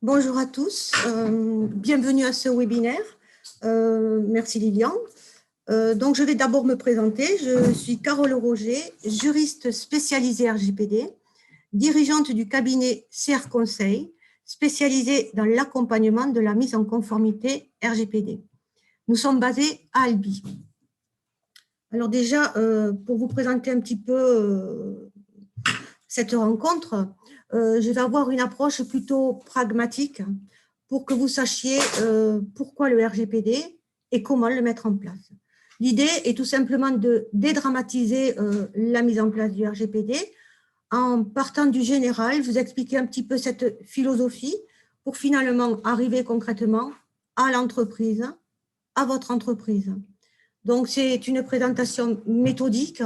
Bonjour à tous, bienvenue à ce webinaire. Merci Lilian. Donc je vais d'abord me présenter. Je suis Carole Roger, juriste spécialisée RGPD, dirigeante du cabinet CR Conseil, spécialisé dans l'accompagnement de la mise en conformité RGPD. Nous sommes basés à Albi. Alors déjà, pour vous présenter un petit peu cette rencontre, je vais avoir une approche plutôt pragmatique pour que vous sachiez pourquoi le RGPD et comment le mettre en place. L'idée est tout simplement de dédramatiser la mise en place du RGPD en partant du général, vous expliquer un petit peu cette philosophie pour finalement arriver concrètement à l'entreprise, à votre entreprise. Donc, c'est une présentation méthodique.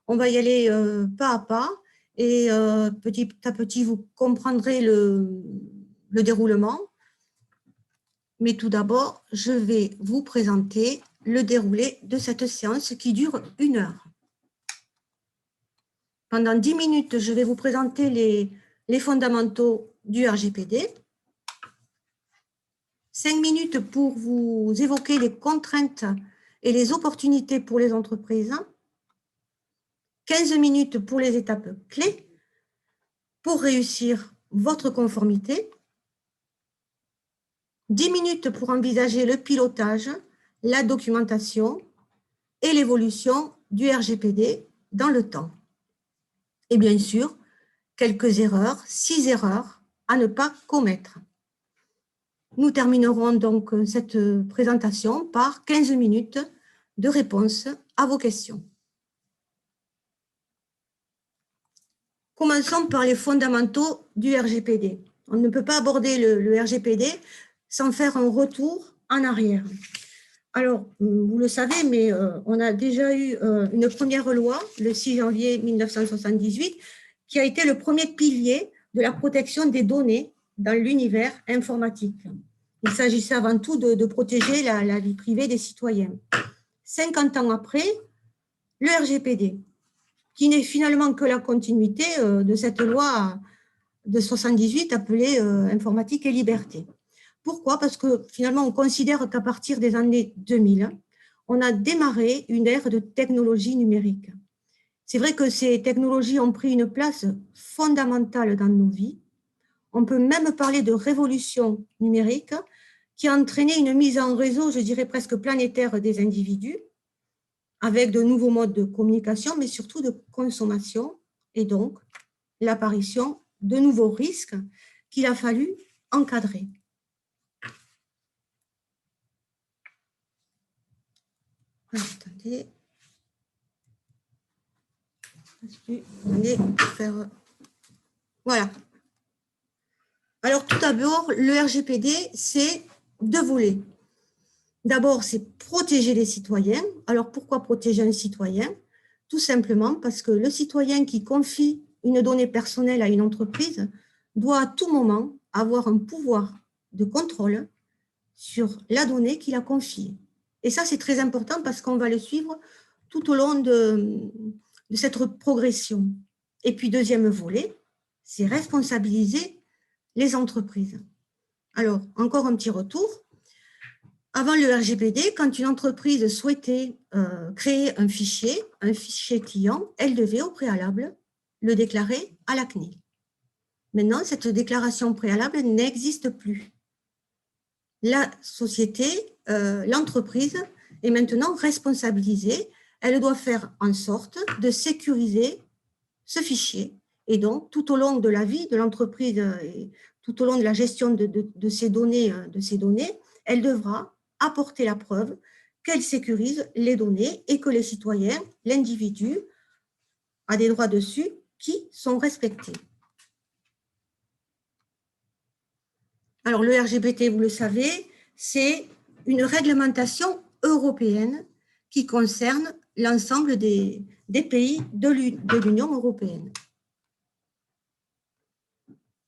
On va y aller pas à pas et petit à petit, vous comprendrez le déroulement. Mais tout d'abord, je vais vous présenter le déroulé de cette séance qui dure 1 heure. Pendant 10 minutes, je vais vous présenter les fondamentaux du RGPD. 5 minutes pour vous évoquer les contraintes et les opportunités pour les entreprises. 15 minutes pour les étapes clés pour réussir votre conformité. 10 minutes pour envisager le pilotage, la documentation et l'évolution du RGPD dans le temps. Et bien sûr, quelques erreurs, 6 erreurs à ne pas commettre. Nous terminerons donc cette présentation par 15 minutes de réponse à vos questions. Commençons par les fondamentaux du RGPD. On ne peut pas aborder le RGPD sans faire un retour en arrière. Alors, vous le savez, mais on a déjà eu une première loi, le 6 janvier 1978, qui a été le premier pilier de la protection des données dans l'univers informatique. Il s'agissait avant tout de protéger la vie privée des citoyens. 50 ans après, le RGPD, qui n'est finalement que la continuité de cette loi de 78 appelée Informatique et Liberté. Pourquoi? Parce que finalement, on considère qu'à partir des années 2000, on a démarré une ère de technologie numérique. C'est vrai que ces technologies ont pris une place fondamentale dans nos vies. On peut même parler de révolution numérique qui a entraîné une mise en réseau, je dirais presque planétaire des individus, avec de nouveaux modes de communication, mais surtout de consommation, et donc l'apparition de nouveaux risques qu'il a fallu encadrer. Attendez. Voilà. Alors, tout d'abord, le RGPD, c'est 2 volets. D'abord, c'est protéger les citoyens. Alors, pourquoi protéger un citoyen? Tout simplement parce que le citoyen qui confie une donnée personnelle à une entreprise doit à tout moment avoir un pouvoir de contrôle sur la donnée qu'il a confiée. Et ça, c'est très important parce qu'on va le suivre tout au long de cette progression. Et puis, deuxième volet, c'est responsabiliser les entreprises. Alors, encore un petit retour. Avant le RGPD, quand une entreprise souhaitait créer un fichier client, elle devait au préalable le déclarer à la CNIL. Maintenant, cette déclaration préalable n'existe plus. La société, l'entreprise est maintenant responsabilisée. Elle doit faire en sorte de sécuriser ce fichier. Et donc, tout au long de la vie de l'entreprise et tout au long de la gestion de ces données, elle devra apporter la preuve qu'elle sécurise les données et que les citoyens, l'individu, a des droits dessus qui sont respectés. Alors, le RGPD, vous le savez, c'est une réglementation européenne qui concerne l'ensemble des pays de l'Union européenne.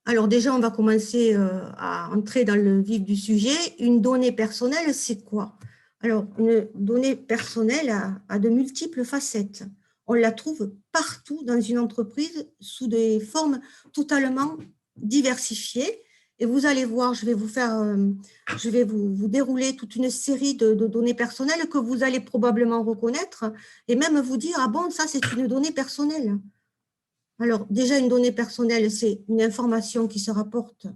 Alors déjà, on va commencer à entrer dans le vif du sujet. Une donnée personnelle, c'est quoi? Alors, une donnée personnelle a de multiples facettes. On la trouve partout dans une entreprise sous des formes totalement diversifiées Et vous allez voir, je vais vous dérouler toute une série de données personnelles que vous allez probablement reconnaître et même vous dire, ah bon, ça c'est une donnée personnelle. Alors déjà, une donnée personnelle, c'est une information qui se rapporte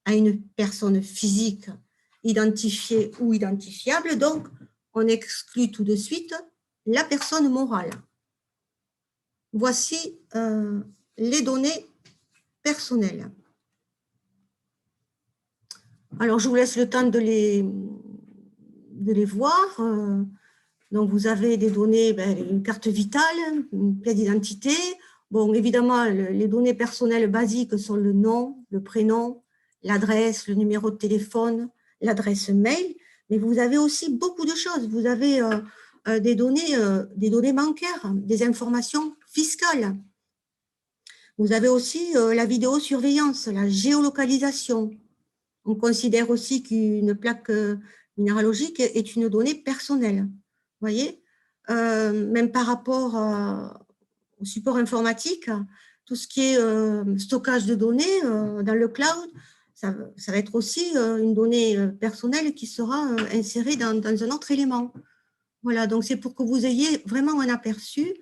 à une personne physique identifiée ou identifiable. Donc, on exclut tout de suite la personne morale. Voici les données personnelles. Alors, je vous laisse le temps de les voir. Donc, vous avez des données, une carte vitale, une pièce d'identité. Bon, évidemment, les données personnelles basiques sont le nom, le prénom, l'adresse, le numéro de téléphone, l'adresse mail. Mais vous avez aussi beaucoup de choses. Vous avez des données bancaires, des informations fiscales. Vous avez aussi la vidéosurveillance, la géolocalisation. On considère aussi qu'une plaque minéralogique est une donnée personnelle. Vous voyez, même par rapport au support informatique, tout ce qui est stockage de données dans le cloud, ça va être aussi une donnée personnelle qui sera insérée dans un autre élément. Voilà, donc c'est pour que vous ayez vraiment un aperçu.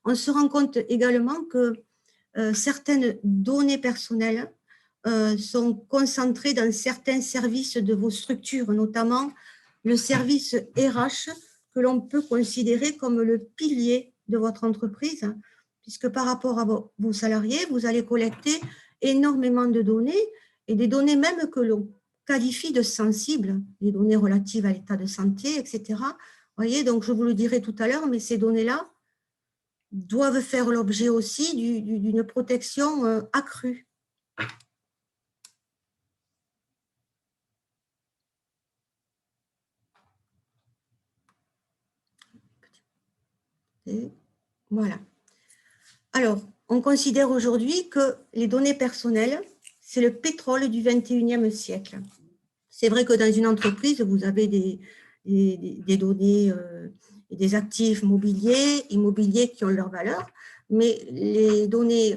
On se rend compte également que certaines données personnelles sont concentrées dans certains services de vos structures, notamment le service RH, que l'on peut considérer comme le pilier de votre entreprise, puisque par rapport à vos salariés, vous allez collecter énormément de données, et des données même que l'on qualifie de sensibles, les données relatives à l'état de santé, etc. Vous voyez, donc je vous le dirai tout à l'heure, mais ces données-là doivent faire l'objet aussi d'une protection accrue. Et voilà. Alors, on considère aujourd'hui que les données personnelles, c'est le pétrole du 21e siècle. C'est vrai que dans une entreprise, vous avez des données et des actifs immobiliers qui ont leur valeur, mais les données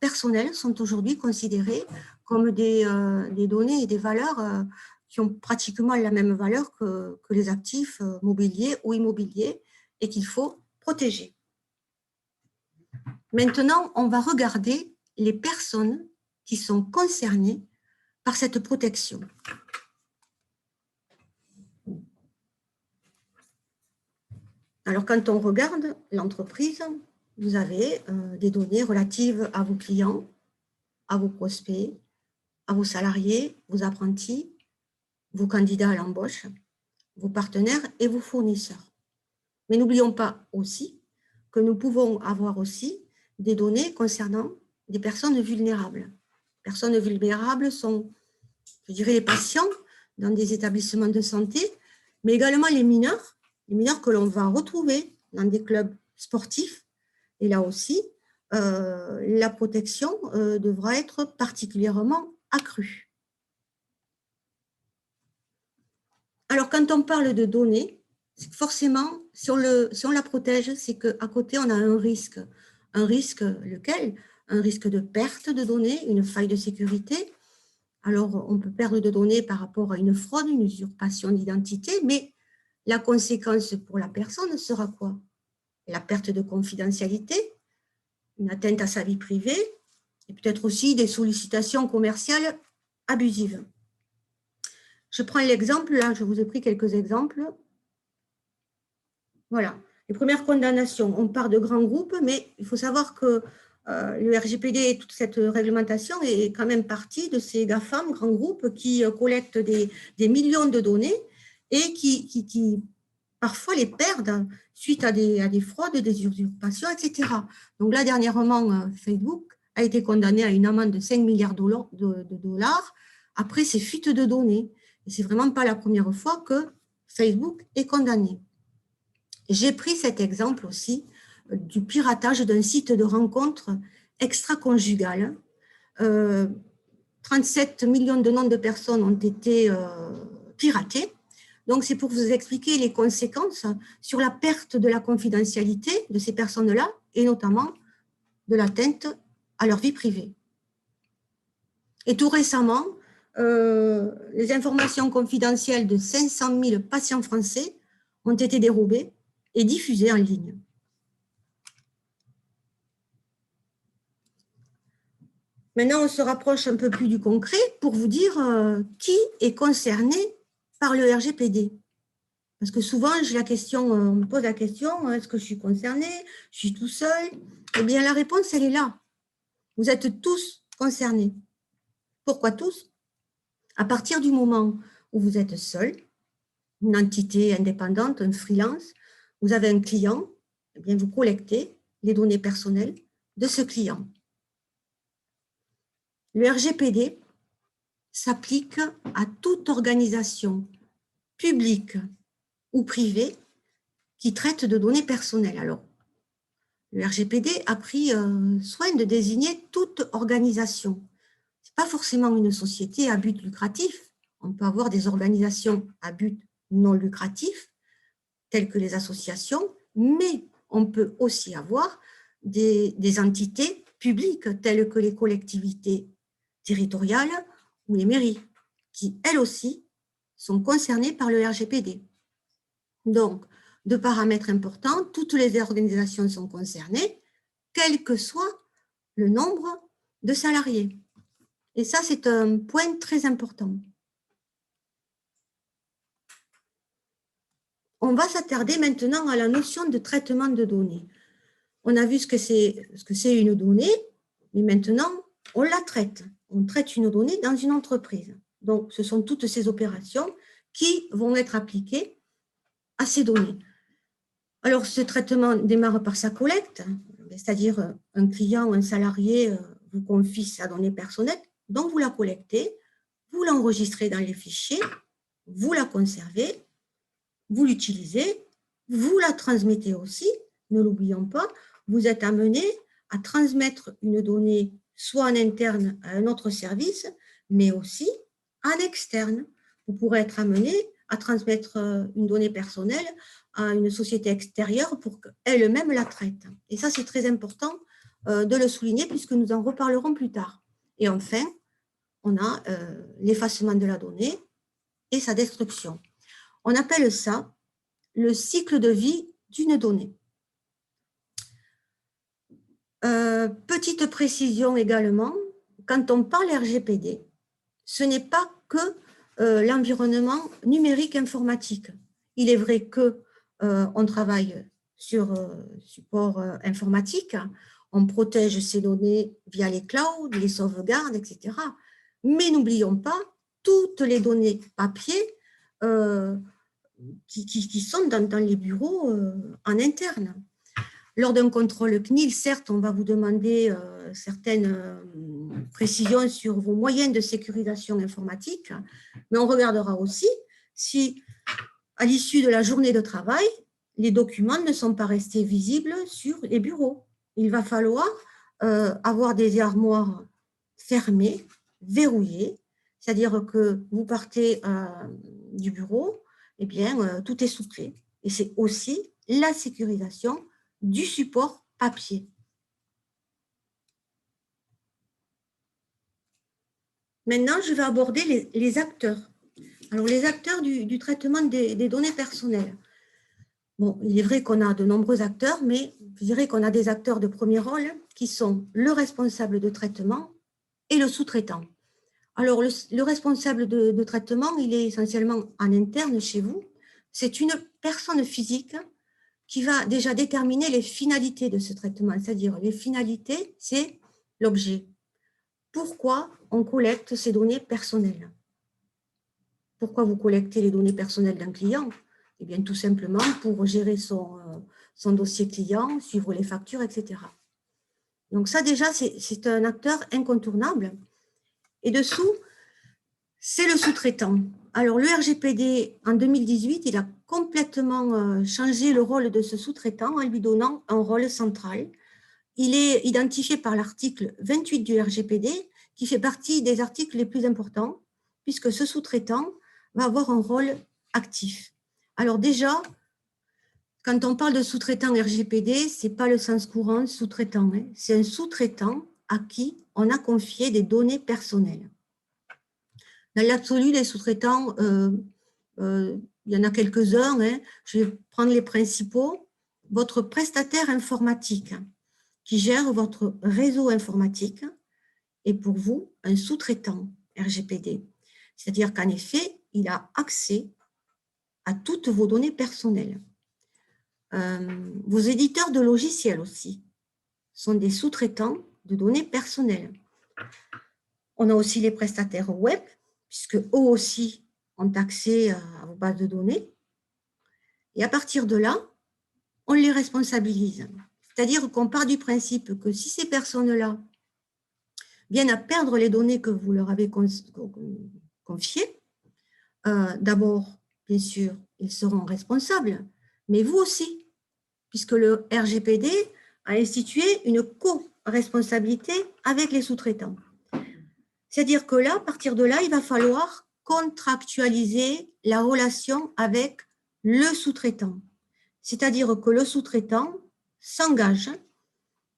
personnelles sont aujourd'hui considérées comme des données et des valeurs qui ont pratiquement la même valeur que les actifs mobiliers ou immobiliers et qu'il faut protéger. Maintenant, on va regarder les personnes qui sont concernées par cette protection. Alors, quand on regarde l'entreprise, vous avez des données relatives à vos clients, à vos prospects, à vos salariés, vos apprentis, vos candidats à l'embauche, vos partenaires et vos fournisseurs. Mais n'oublions pas aussi que nous pouvons avoir aussi des données concernant des personnes vulnérables. Les personnes vulnérables sont, je dirais, les patients dans des établissements de santé, mais également les mineurs que l'on va retrouver dans des clubs sportifs. Et là aussi, la protection devra être particulièrement accrue. Alors, quand on parle de données, forcément, si on la protège, c'est qu'à côté, on a un risque. Un risque lequel? Un risque de perte de données, une faille de sécurité. Alors, on peut perdre de données par rapport à une fraude, une usurpation d'identité, mais la conséquence pour la personne sera quoi? La perte de confidentialité, une atteinte à sa vie privée, et peut-être aussi des sollicitations commerciales abusives. Je prends l'exemple, là, je vous ai pris quelques exemples. Voilà, les premières condamnations, on part de grands groupes, mais il faut savoir que le RGPD et toute cette réglementation est quand même partie de ces GAFAM, grands groupes, qui collectent des millions de données et qui parfois les perdent suite à des fraudes, des usurpations, etc. Donc là, dernièrement, Facebook a été condamné à une amende de 5 milliards de dollars après ces fuites de données. Et c'est vraiment pas la première fois que Facebook est condamné. J'ai pris cet exemple aussi du piratage d'un site de rencontres extra-conjugales. 37 millions de noms de personnes ont été piratées. Donc, c'est pour vous expliquer les conséquences sur la perte de la confidentialité de ces personnes-là et notamment de l'atteinte à leur vie privée. Et tout récemment, les informations confidentielles de 500 000 patients français ont été dérobées et diffusées en ligne. Maintenant, on se rapproche un peu plus du concret pour vous dire qui est concerné par le RGPD. Parce que souvent, on me pose la question, est-ce que je suis concernée? Je suis tout seul? Eh bien, la réponse, elle est là. Vous êtes tous concernés. Pourquoi tous? À partir du moment où vous êtes seul, une entité indépendante, un freelance, vous avez un client, eh bien, vous collectez les données personnelles de ce client. Le RGPD s'applique à toute organisation publique ou privée qui traite de données personnelles. Alors, le RGPD a pris soin de désigner toute organisation. Ce n'est pas forcément une société à but lucratif. On peut avoir des organisations à but non lucratif, telles que les associations, mais on peut aussi avoir des entités publiques, telles que les collectivités territoriales ou les mairies, qui, elles aussi, sont concernées par le RGPD. Donc, deux paramètres importants, toutes les organisations sont concernées, quel que soit le nombre de salariés. Et ça, c'est un point très important. On va s'attarder maintenant à la notion de traitement de données. On a vu ce que c'est une donnée, mais maintenant, on la traite. On traite une donnée dans une entreprise. Donc, ce sont toutes ces opérations qui vont être appliquées à ces données. Alors, ce traitement démarre par sa collecte, c'est-à-dire un client, un salarié vous confie sa donnée personnelle, donc vous la collectez, vous l'enregistrez dans les fichiers, vous la conservez, vous l'utilisez, vous la transmettez aussi, ne l'oublions pas, vous êtes amené à transmettre une donnée soit en interne à un autre service, mais aussi en externe. Vous pourrez être amené à transmettre une donnée personnelle à une société extérieure pour qu'elle-même la traite. Et ça, c'est très important de le souligner puisque nous en reparlerons plus tard. Et enfin, on a l'effacement de la donnée et sa destruction. On appelle ça le cycle de vie d'une donnée. Petite précision également, quand on parle RGPD, ce n'est pas que l'environnement numérique informatique. Il est vrai qu'on travaille sur support informatique, on protège ces données via les clouds, les sauvegardes, etc. Mais n'oublions pas toutes les données papier qui sont dans les bureaux en interne. Lors d'un contrôle CNIL, certes, on va vous demander certaines précisions sur vos moyens de sécurisation informatique, mais on regardera aussi si, à l'issue de la journée de travail, les documents ne sont pas restés visibles sur les bureaux. Il va falloir avoir des armoires fermées, verrouillées, c'est-à-dire que vous partez du bureau, eh bien, tout est sous clé. Et c'est aussi la sécurisation du support papier. Maintenant, je vais aborder les acteurs. Alors, les acteurs du traitement des données personnelles. Bon, il est vrai qu'on a de nombreux acteurs, mais je dirais qu'on a des acteurs de premier rôle qui sont le responsable de traitement et le sous-traitant. Alors, le responsable de traitement, il est essentiellement en interne chez vous. C'est une personne physique qui va déjà déterminer les finalités de ce traitement. C'est-à-dire, les finalités, c'est l'objet. Pourquoi on collecte ces données personnelles? Pourquoi vous collectez les données personnelles d'un client? Eh bien, tout simplement pour gérer son dossier client, suivre les factures, etc. Donc ça, déjà, c'est un acteur incontournable. Et dessous, c'est le sous-traitant. Alors, le RGPD, en 2018, il a complètement changé le rôle de ce sous-traitant en lui donnant un rôle central. Il est identifié par l'article 28 du RGPD, qui fait partie des articles les plus importants, puisque ce sous-traitant va avoir un rôle actif. Alors déjà, quand on parle de sous-traitant RGPD, ce n'est pas le sens courant sous-traitant, hein. C'est un sous-traitant à qui on a confié des données personnelles. Dans l'absolu, les sous-traitants, il y en a quelques-uns, hein. Je vais prendre les principaux. Votre prestataire informatique qui gère votre réseau informatique est pour vous un sous-traitant RGPD. C'est-à-dire qu'en effet, il a accès à toutes vos données personnelles. Vos éditeurs de logiciels aussi sont des sous-traitants de données personnelles. On a aussi les prestataires web, puisque eux aussi ont accès à vos bases de données. Et à partir de là, on les responsabilise. C'est-à-dire qu'on part du principe que si ces personnes-là viennent à perdre les données que vous leur avez confiées, d'abord, bien sûr, ils seront responsables, mais vous aussi, puisque le RGPD a institué une co-responsabilité avec les sous-traitants. C'est-à-dire que là, à partir de là, il va falloir contractualiser la relation avec le sous-traitant. C'est-à-dire que le sous-traitant s'engage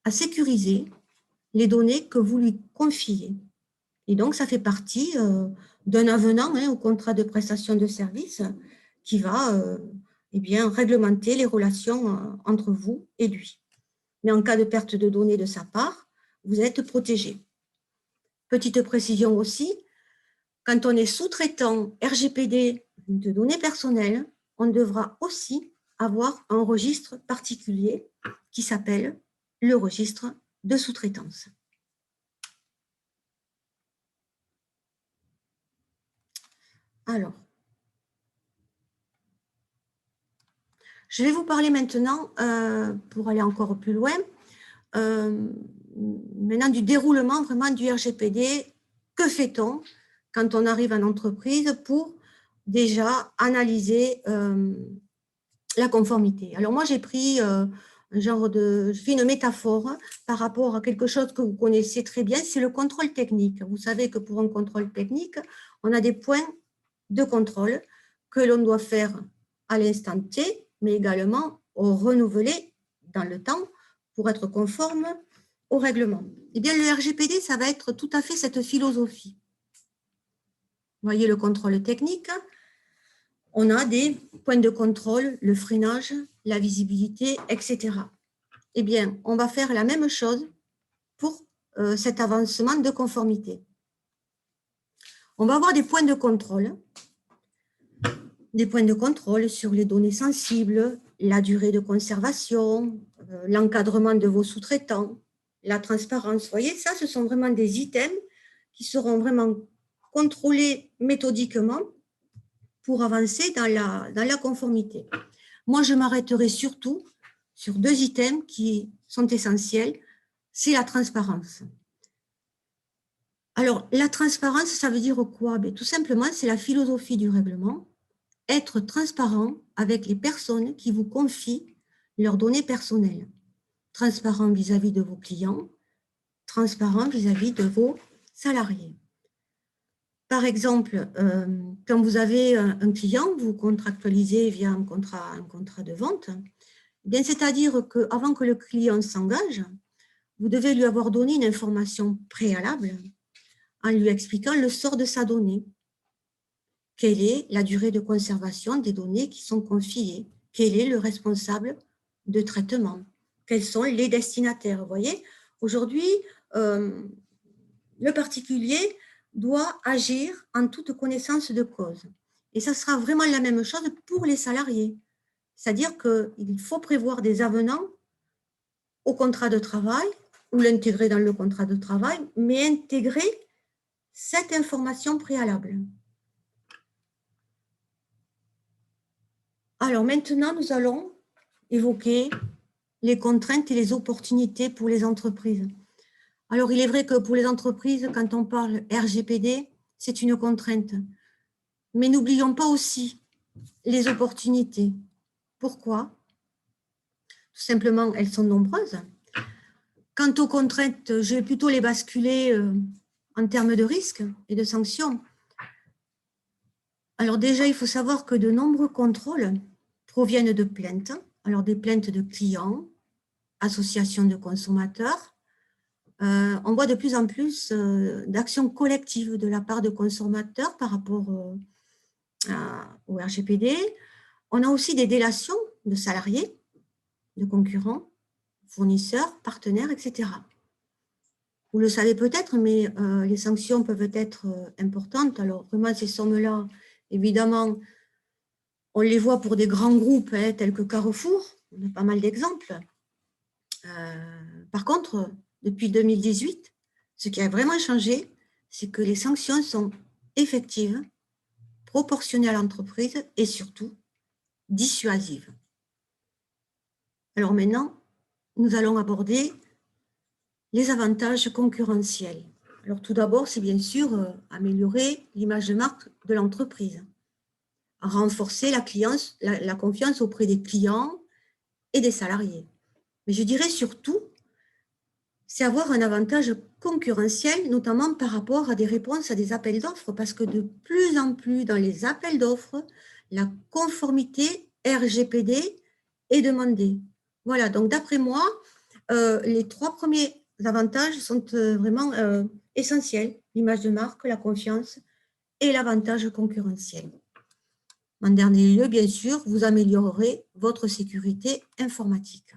à sécuriser les données que vous lui confiez. Et donc, ça fait partie d'un avenant au contrat de prestation de service qui va réglementer les relations entre vous et lui. Mais en cas de perte de données de sa part, vous êtes protégé. Petite précision aussi, quand on est sous-traitant RGPD de données personnelles, on devra aussi avoir un registre particulier qui s'appelle le registre de sous-traitance. Alors, je vais vous parler maintenant, pour aller encore plus loin, maintenant du déroulement vraiment du RGPD. Que fait-on quand on arrive en entreprise pour déjà analyser la conformité? Alors moi, j'ai pris je fais une métaphore par rapport à quelque chose que vous connaissez très bien, c'est le contrôle technique. Vous savez que pour un contrôle technique, on a des points de contrôle que l'on doit faire à l'instant T, mais également renouveler dans le temps pour être conforme au règlement. Eh bien, le RGPD, ça va être tout à fait cette philosophie. Vous voyez le contrôle technique, on a des points de contrôle, le freinage, la visibilité, etc. Eh bien, on va faire la même chose pour cet avancement de conformité. On va avoir des points de contrôle sur les données sensibles, la durée de conservation, l'encadrement de vos sous-traitants, la transparence. Vous voyez, ça, ce sont vraiment des items qui seront vraiment contrôlés méthodiquement pour avancer dans la conformité. Moi, je m'arrêterai surtout sur deux items qui sont essentiels. C'est la transparence. Alors, la transparence, ça veut dire quoi? Bien, tout simplement, c'est la philosophie du règlement. Être transparent avec les personnes qui vous confient leurs données personnelles. Transparent vis-à-vis de vos clients, transparent vis-à-vis de vos salariés. Par exemple, quand vous avez un client, vous contractualisez via un contrat de vente, bien c'est-à-dire qu'avant que le client s'engage, vous devez lui avoir donné une information préalable en lui expliquant le sort de sa donnée. Quelle est la durée de conservation des données qui sont confiées? Quel est le responsable de traitement? Quels sont les destinataires? Vous voyez, aujourd'hui, le particulier doit agir en toute connaissance de cause. Et ça sera vraiment la même chose pour les salariés. C'est-à-dire qu'il faut prévoir des avenants au contrat de travail ou l'intégrer dans le contrat de travail, mais intégrer cette information préalable. Alors maintenant, nous allons évoquer les contraintes et les opportunités pour les entreprises. Alors, il est vrai que pour les entreprises, quand on parle RGPD, c'est une contrainte. Mais n'oublions pas aussi les opportunités. Pourquoi? Tout simplement, elles sont nombreuses. Quant aux contraintes, je vais plutôt les basculer en termes de risques et de sanctions. Alors déjà, il faut savoir que de nombreux contrôles proviennent de plaintes. Alors des plaintes de clients, associations de consommateurs, on voit de plus en plus d'actions collectives de la part de consommateurs par rapport au RGPD. On a aussi des délations de salariés, de concurrents, fournisseurs, partenaires, etc. Vous le savez peut-être, mais les sanctions peuvent être importantes. Alors, vraiment, ces sommes-là, évidemment, on les voit pour des grands groupes tels que Carrefour. On a pas mal d'exemples. Par contre, depuis 2018, ce qui a vraiment changé, c'est que les sanctions sont effectives, proportionnées à l'entreprise et surtout dissuasives. Alors maintenant, nous allons aborder les avantages concurrentiels. Alors tout d'abord, c'est bien sûr améliorer l'image de marque de l'entreprise, renforcer la confiance auprès des clients et des salariés. Mais je dirais surtout, c'est avoir un avantage concurrentiel, notamment par rapport à des réponses à des appels d'offres, parce que de plus en plus dans les appels d'offres, la conformité RGPD est demandée. Voilà, donc d'après moi, les 3 premiers avantages sont vraiment essentiels, l'image de marque, la confiance et l'avantage concurrentiel. En dernier lieu, bien sûr, vous améliorerez votre sécurité informatique.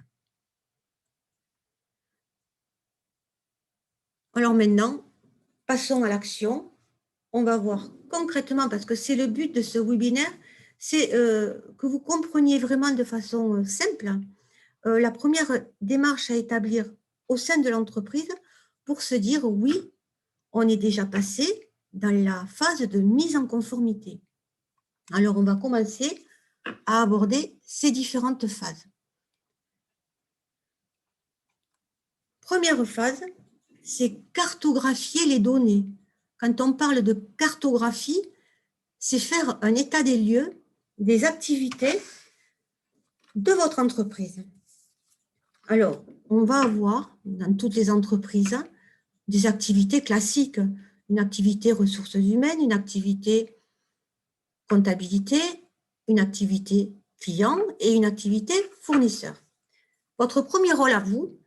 Alors maintenant, passons à l'action. On va voir concrètement, parce que c'est le but de ce webinaire, c'est que vous compreniez vraiment de façon simple la première démarche à établir au sein de l'entreprise pour se dire oui, on est déjà passé dans la phase de mise en conformité. Alors, on va commencer à aborder ces différentes phases. Première phase, c'est cartographier les données. Quand on parle de cartographie, c'est faire un état des lieux des activités de votre entreprise. Alors, on va avoir dans toutes les entreprises des activités classiques, une activité ressources humaines, une activité comptabilité, une activité client et une activité fournisseur. Votre premier rôle à vous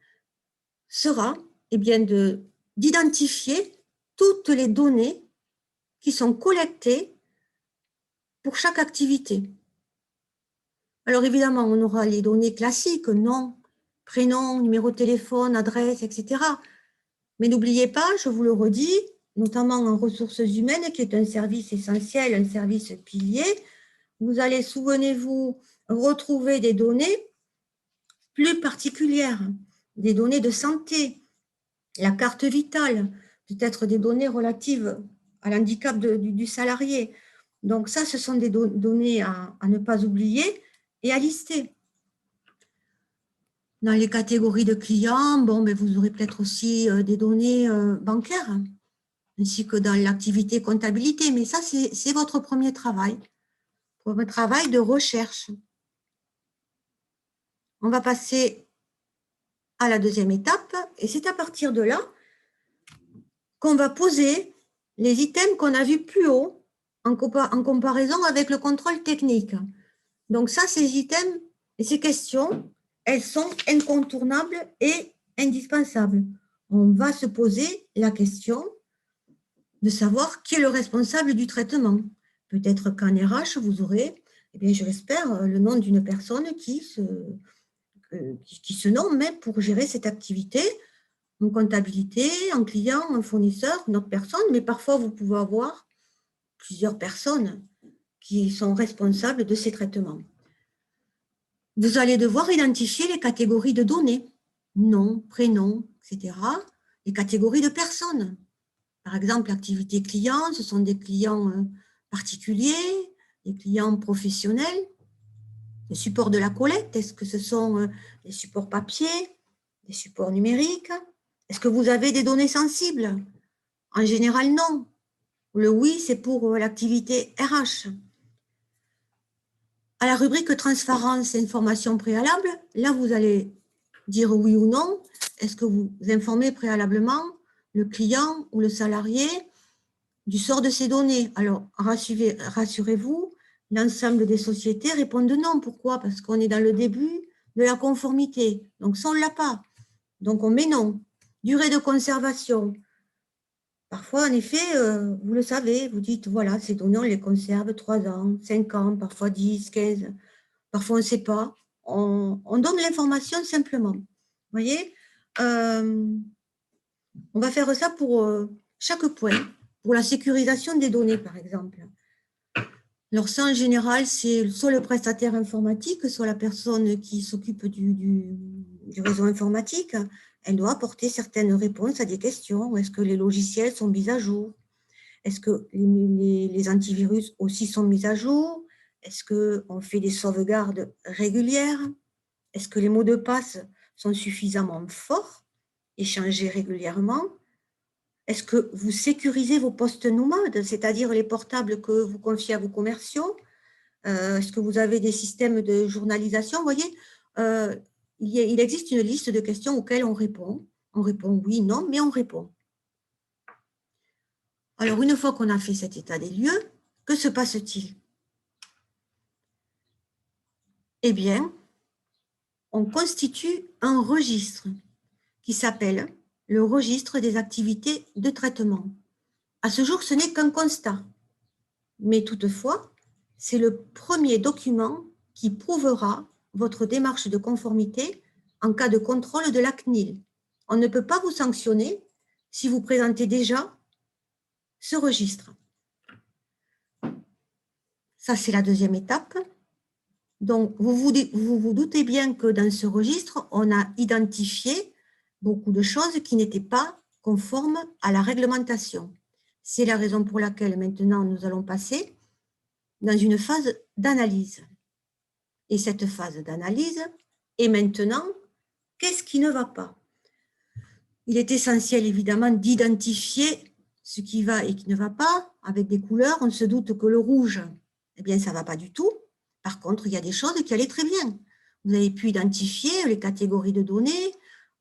sera bien, d'identifier toutes les données qui sont collectées pour chaque activité. Alors évidemment, on aura les données classiques, nom, prénom, numéro de téléphone, adresse, etc. Mais n'oubliez pas, je vous le redis, notamment en ressources humaines, qui est un service essentiel, un service pilier, vous allez, souvenez-vous, retrouver des données plus particulières, des données de santé, la carte vitale, peut-être des données relatives à l'handicap du salarié. Donc ça, ce sont des données à ne pas oublier et à lister. Dans les catégories de clients, vous aurez peut-être aussi des données bancaires, ainsi que dans l'activité comptabilité. Mais ça, c'est votre premier travail, votre travail de recherche. On va passer à la deuxième étape, et c'est à partir de là qu'on va poser les items qu'on a vus plus haut en comparaison avec le contrôle technique. Donc ça, ces items et ces questions, elles sont incontournables et indispensables. On va se poser la question de savoir qui est le responsable du traitement. Peut-être qu'en RH, vous aurez, je l'espère, le nom d'une personne qui se nomme même pour gérer cette activité, en comptabilité, en client, en fournisseur, une autre personne, mais parfois vous pouvez avoir plusieurs personnes qui sont responsables de ces traitements. Vous allez devoir identifier les catégories de données, nom, prénom, etc., les catégories de personnes. Par exemple, l'activité client, ce sont des clients particuliers, des clients professionnels. Les supports de la collecte, est-ce que ce sont des supports papier, des supports numériques? Est-ce que vous avez des données sensibles? En général, non. Le oui, c'est pour l'activité RH. À la rubrique transparence et information préalable, là, vous allez dire oui ou non. Est-ce que vous informez préalablement le client ou le salarié du sort de ces données? Alors, rassurez-vous, l'ensemble des sociétés répondent non. Pourquoi? Parce qu'on est dans le début de la conformité. Donc, ça, on ne l'a pas. Donc, on met non. Durée de conservation. Parfois, en effet, vous le savez, vous dites, voilà, ces données, on les conserve 3 ans, 5 ans, parfois 10, 15, parfois on ne sait pas. On donne l'information simplement. Vous voyez, on va faire ça pour chaque point, pour la sécurisation des données, par exemple. Alors ça, en général, c'est soit le prestataire informatique, soit la personne qui s'occupe du réseau informatique. Elle doit apporter certaines réponses à des questions. Est-ce que les logiciels sont mis à jour? Est-ce que les antivirus aussi sont mis à jour? Est-ce qu'on fait des sauvegardes régulières? Est-ce que les mots de passe sont suffisamment forts, échangés régulièrement? Est-ce que vous sécurisez vos postes nomades, c'est-à-dire les portables que vous confiez à vos commerciaux? Est-ce que vous avez des systèmes de journalisation? Vous voyez, il existe une liste de questions auxquelles on répond. On répond oui, non, mais on répond. Alors, une fois qu'on a fait cet état des lieux, que se passe-t-il? Eh bien, on constitue un registre qui s'appelle le registre des activités de traitement. À ce jour, ce n'est qu'un constat, mais toutefois, c'est le premier document qui prouvera votre démarche de conformité en cas de contrôle de la CNIL. On ne peut pas vous sanctionner si vous présentez déjà ce registre. Ça, c'est la deuxième étape. Donc, vous doutez bien que dans ce registre, on a identifié beaucoup de choses qui n'étaient pas conformes à la réglementation. C'est la raison pour laquelle maintenant nous allons passer dans une phase d'analyse. Et cette phase d'analyse est maintenant, qu'est-ce qui ne va pas? Il est essentiel évidemment d'identifier ce qui va et qui ne va pas avec des couleurs. On se doute que le rouge, eh bien, ça ne va pas du tout. Par contre, il y a des choses qui allaient très bien. Vous avez pu identifier les catégories de données,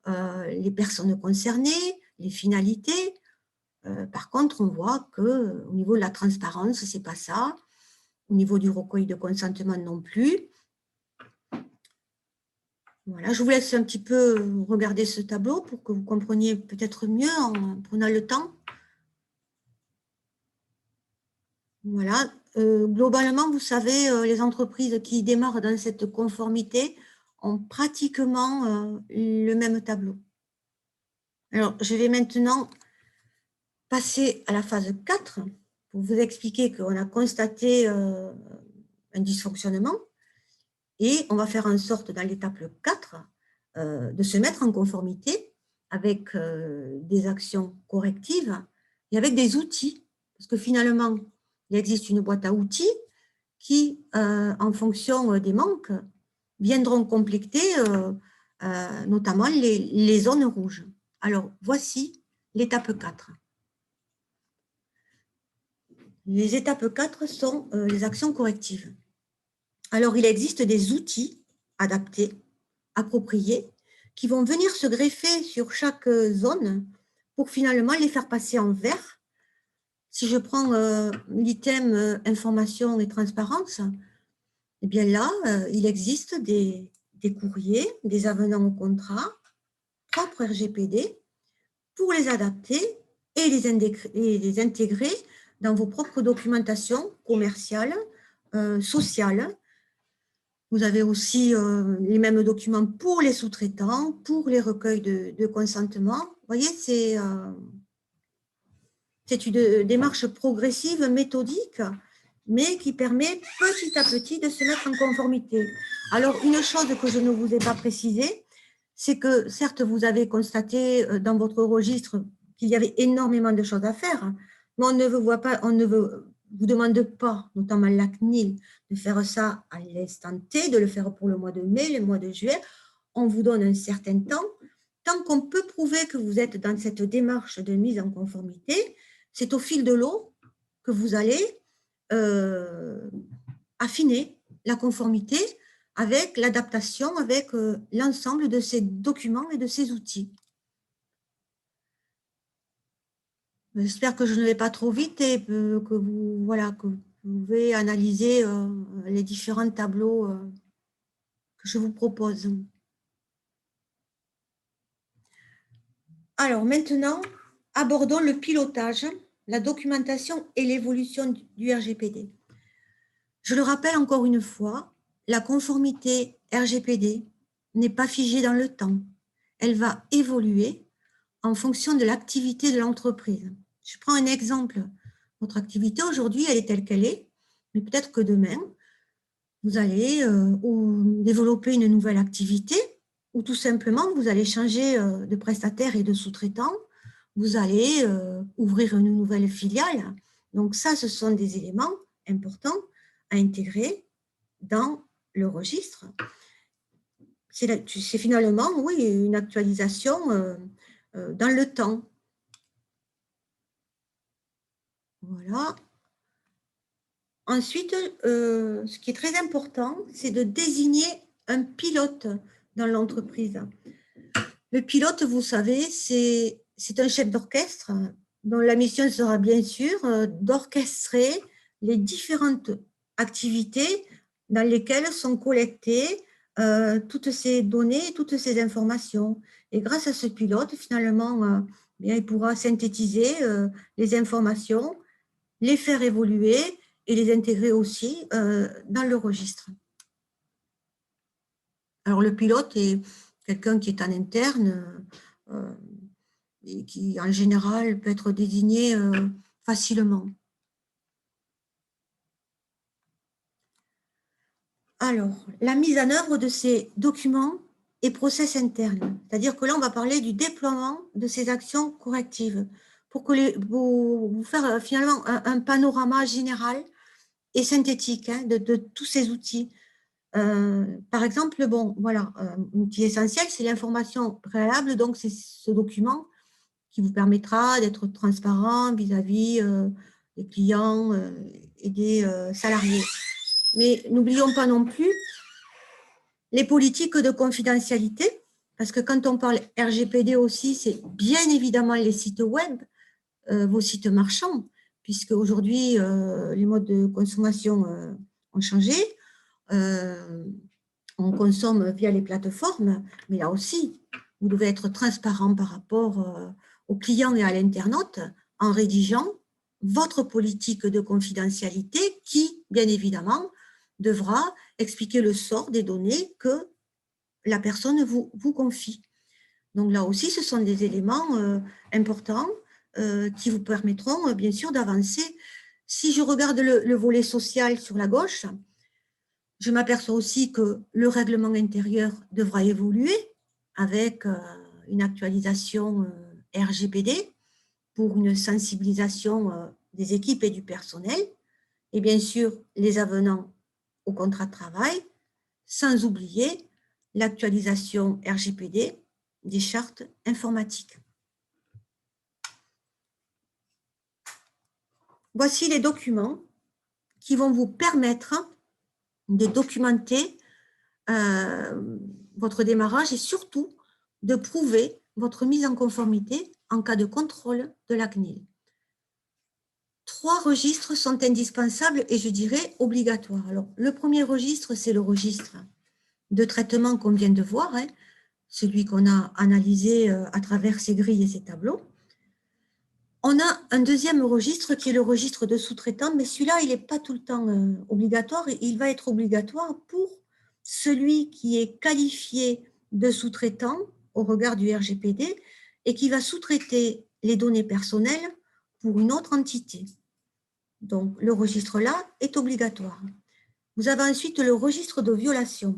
les personnes concernées, les finalités. Par contre, on voit qu'au niveau de la transparence, ce n'est pas ça. Au niveau du recueil de consentement non plus. Voilà, je vous laisse un petit peu regarder ce tableau pour que vous compreniez peut-être mieux en prenant le temps. Voilà, globalement, vous savez, les entreprises qui démarrent dans cette conformité ont pratiquement le même tableau. Alors, je vais maintenant passer à la phase 4 pour vous expliquer qu'on a constaté un dysfonctionnement et on va faire en sorte, dans l'étape 4, de se mettre en conformité avec des actions correctives et avec des outils. Parce que finalement, il existe une boîte à outils qui, en fonction des manques, viendront compléter notamment les zones rouges. Alors, voici l'étape 4. Les étapes 4 sont les actions correctives. Alors, il existe des outils adaptés, appropriés, qui vont venir se greffer sur chaque zone pour finalement les faire passer en vert. Si je prends l'item information et transparence, eh bien là, il existe des courriers, des avenants au contrat, propres RGPD, pour les adapter et les intégrer dans vos propres documentations commerciales, sociales. Vous avez aussi les mêmes documents pour les sous-traitants, pour les recueils de consentement. Vous voyez, c'est une démarche progressive, méthodique, mais qui permet petit à petit de se mettre en conformité. Alors, une chose que je ne vous ai pas précisée, c'est que certes, vous avez constaté dans votre registre qu'il y avait énormément de choses à faire, mais on ne vous demande pas, notamment la CNIL, de faire ça à l'instant T, de le faire pour le mois de mai, le mois de juillet. On vous donne un certain temps. Tant qu'on peut prouver que vous êtes dans cette démarche de mise en conformité, c'est au fil de l'eau que vous allez affiner la conformité avec l'adaptation, avec l'ensemble de ces documents et de ces outils. J'espère que je ne vais pas trop vite et que vous pouvez analyser les différents tableaux que je vous propose. Alors maintenant, abordons le pilotage, la documentation et l'évolution du RGPD. Je le rappelle encore une fois, la conformité RGPD n'est pas figée dans le temps. Elle va évoluer en fonction de l'activité de l'entreprise. Je prends un exemple. Votre activité aujourd'hui, elle est telle qu'elle est, mais peut-être que demain, vous allez développer une nouvelle activité ou tout simplement, vous allez changer de prestataire et de sous-traitant, vous allez ouvrir une nouvelle filiale. Donc ça, ce sont des éléments importants à intégrer dans le registre. C'est finalement, oui, une actualisation dans le temps. Voilà. Ensuite, ce qui est très important, c'est de désigner un pilote dans l'entreprise. Le pilote, vous savez, c'est un chef d'orchestre dont la mission sera bien sûr d'orchestrer les différentes activités dans lesquelles sont collectées toutes ces données, toutes ces informations. Et grâce à ce pilote, finalement, bien, il pourra synthétiser les informations, les faire évoluer et les intégrer aussi dans le registre. Alors, le pilote est quelqu'un qui est en interne et qui, en général, peut être désigné facilement. Alors, la mise en œuvre de ces documents et process internes, c'est-à-dire que là, on va parler du déploiement de ces actions correctives pour que vous faire finalement un panorama général et synthétique de tous ces outils. Par exemple, bon, voilà, un outil essentiel, c'est l'information préalable, donc c'est ce document qui vous permettra d'être transparent vis-à-vis des clients et des salariés. Mais n'oublions pas non plus les politiques de confidentialité, parce que quand on parle RGPD aussi, c'est bien évidemment les sites web, vos sites marchands, puisque aujourd'hui, les modes de consommation ont changé. On consomme via les plateformes, mais là aussi, vous devez être transparent par rapport aux clients et à l'internaute en rédigeant votre politique de confidentialité qui, bien évidemment, devra expliquer le sort des données que la personne vous confie. Donc là aussi, ce sont des éléments importants qui vous permettront, bien sûr, d'avancer. Si je regarde le volet social sur la gauche, je m'aperçois aussi que le règlement intérieur devra évoluer avec une actualisation RGPD pour une sensibilisation des équipes et du personnel, et bien sûr les avenants au contrat de travail, sans oublier l'actualisation RGPD des chartes informatiques. Voici les documents qui vont vous permettre de documenter votre démarrage et surtout de prouver votre mise en conformité en cas de contrôle de la CNIL. 3 registres sont indispensables et je dirais obligatoires. Alors, le premier registre, c'est le registre de traitement qu'on vient de voir, hein, celui qu'on a analysé à travers ces grilles et ces tableaux. On a un deuxième registre qui est le registre de sous-traitants, mais celui-là, il n'est pas tout le temps obligatoire. Il va être obligatoire pour celui qui est qualifié de sous-traitant au regard du RGPD et qui va sous-traiter les données personnelles pour une autre entité. Donc, le registre-là est obligatoire. Vous avez ensuite le registre de violation.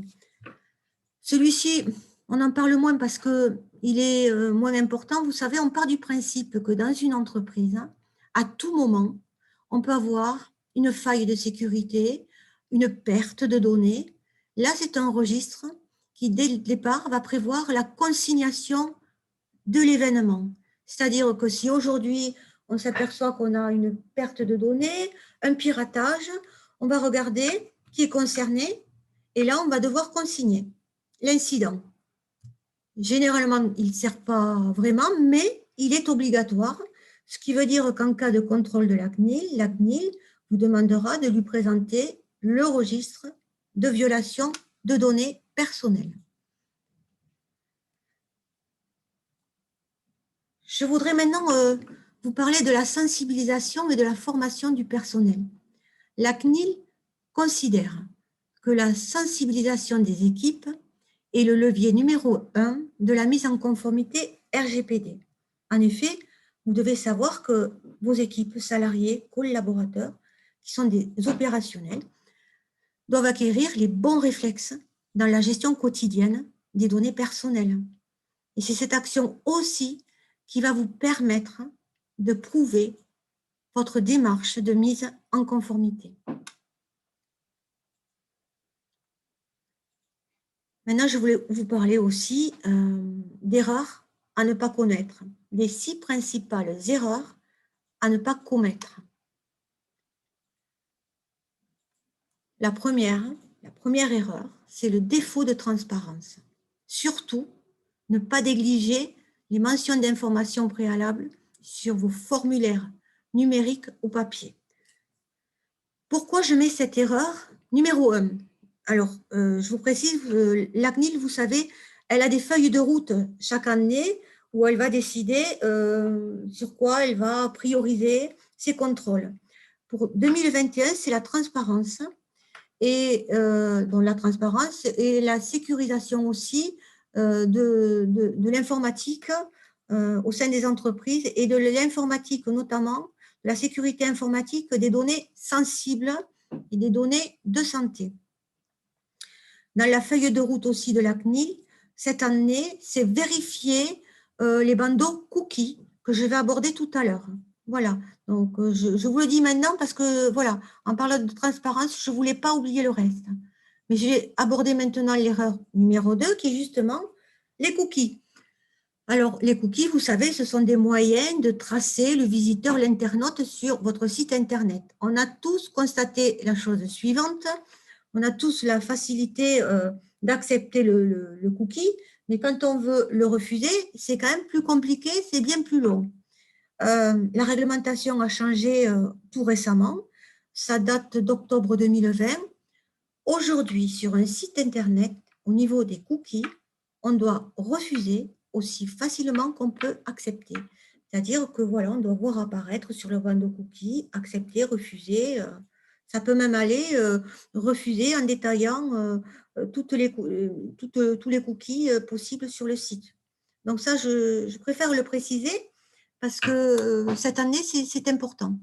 Celui-ci, on en parle moins parce qu'il est moins important. Vous savez, on part du principe que dans une entreprise, à tout moment, on peut avoir une faille de sécurité, une perte de données. Là, c'est un registre qui, dès le départ, va prévoir la consignation de l'événement. C'est-à-dire que si aujourd'hui, on s'aperçoit qu'on a une perte de données, un piratage, on va regarder qui est concerné et là, on va devoir consigner l'incident. Généralement, il ne sert pas vraiment, mais il est obligatoire, ce qui veut dire qu'en cas de contrôle de la CNIL vous demandera de lui présenter le registre de violation de données personnelles. Je voudrais maintenant vous parler de la sensibilisation et de la formation du personnel. La CNIL considère que la sensibilisation des équipes est le levier numéro 1 de la mise en conformité RGPD. En effet, vous devez savoir que vos équipes, salariés, collaborateurs, qui sont des opérationnels, doivent acquérir les bons réflexes dans la gestion quotidienne des données personnelles. Et c'est cette action aussi qui va vous permettre de prouver votre démarche de mise en conformité. Maintenant, je voulais vous parler aussi d'erreurs à ne pas connaître, les 6 principales erreurs à ne pas commettre. La première erreur, c'est le défaut de transparence. Surtout, ne pas négliger les mentions d'informations préalables sur vos formulaires numériques ou papier. Pourquoi je mets cette erreur? Numéro 1. Alors, je vous précise, la CNIL, vous savez, elle a des feuilles de route chaque année où elle va décider sur quoi elle va prioriser ses contrôles. Pour 2021, c'est la transparence et donc la transparence et la sécurisation aussi de l'informatique au sein des entreprises et de l'informatique notamment, la sécurité informatique des données sensibles et des données de santé. Dans la feuille de route aussi de la CNIL, cette année, c'est vérifier les bandeaux cookies que je vais aborder tout à l'heure. Voilà, donc je vous le dis maintenant parce que, voilà, en parlant de transparence, je ne voulais pas oublier le reste. Mais je vais aborder maintenant l'erreur numéro 2, qui est justement les cookies. Alors, les cookies, vous savez, ce sont des moyens de tracer le visiteur, l'internaute sur votre site Internet. On a tous constaté la chose suivante. On a tous la facilité d'accepter le cookie, mais quand on veut le refuser, c'est quand même plus compliqué, c'est bien plus long. La réglementation a changé tout récemment. Ça date d'octobre 2020. Aujourd'hui, sur un site Internet, au niveau des cookies, on doit refuser aussi facilement qu'on peut accepter. C'est-à-dire que voilà, on doit voir apparaître sur le bandeau cookie, accepter, refuser. Ça peut même aller refuser en détaillant tous les cookies possibles sur le site. Donc ça, je préfère le préciser parce que cette année, c'est important.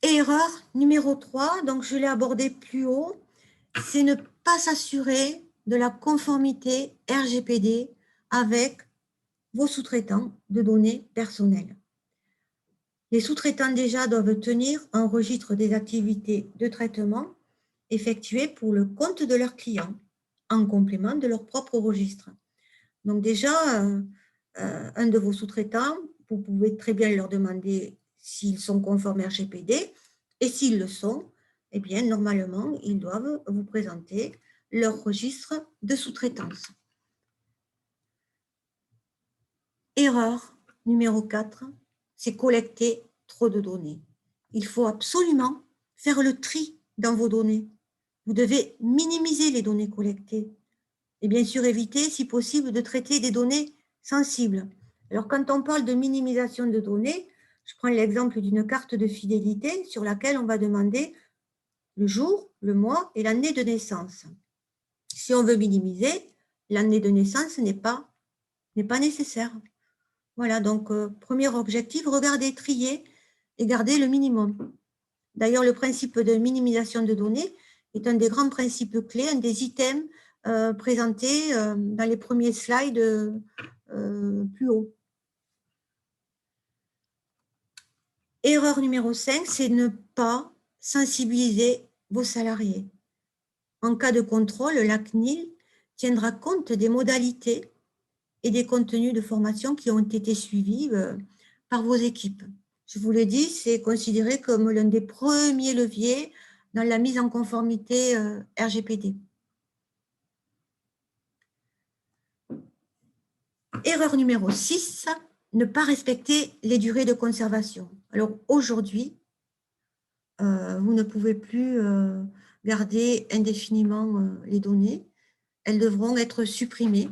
Erreur numéro 3, donc je l'ai abordé plus haut, c'est ne pas s'assurer de la conformité RGPD avec vos sous-traitants de données personnelles. Les sous-traitants déjà doivent tenir un registre des activités de traitement effectuées pour le compte de leurs clients, en complément de leur propre registre. Donc déjà, un de vos sous-traitants, vous pouvez très bien leur demander s'ils sont conformes RGPD, et s'ils le sont, eh bien, normalement, ils doivent vous présenter leur registre de sous-traitance. Erreur numéro 4, c'est collecter trop de données. Il faut absolument faire le tri dans vos données. Vous devez minimiser les données collectées et bien sûr éviter, si possible, de traiter des données sensibles. Alors, quand on parle de minimisation de données, je prends l'exemple d'une carte de fidélité sur laquelle on va demander le jour, le mois et l'année de naissance. Si on veut minimiser, l'année de naissance n'est pas nécessaire. Voilà, donc premier objectif, regarder, trier et garder le minimum. D'ailleurs, le principe de minimisation de données est un des grands principes clés, un des items présentés dans les premiers slides plus haut. Erreur numéro 5, c'est ne pas sensibiliser vos salariés. En cas de contrôle, la CNIL tiendra compte des modalités et des contenus de formation qui ont été suivis par vos équipes. Je vous l'ai dit, c'est considéré comme l'un des premiers leviers dans la mise en conformité RGPD. Erreur numéro 6, ne pas respecter les durées de conservation. Alors aujourd'hui, vous ne pouvez plus garder indéfiniment les données. Elles devront être supprimées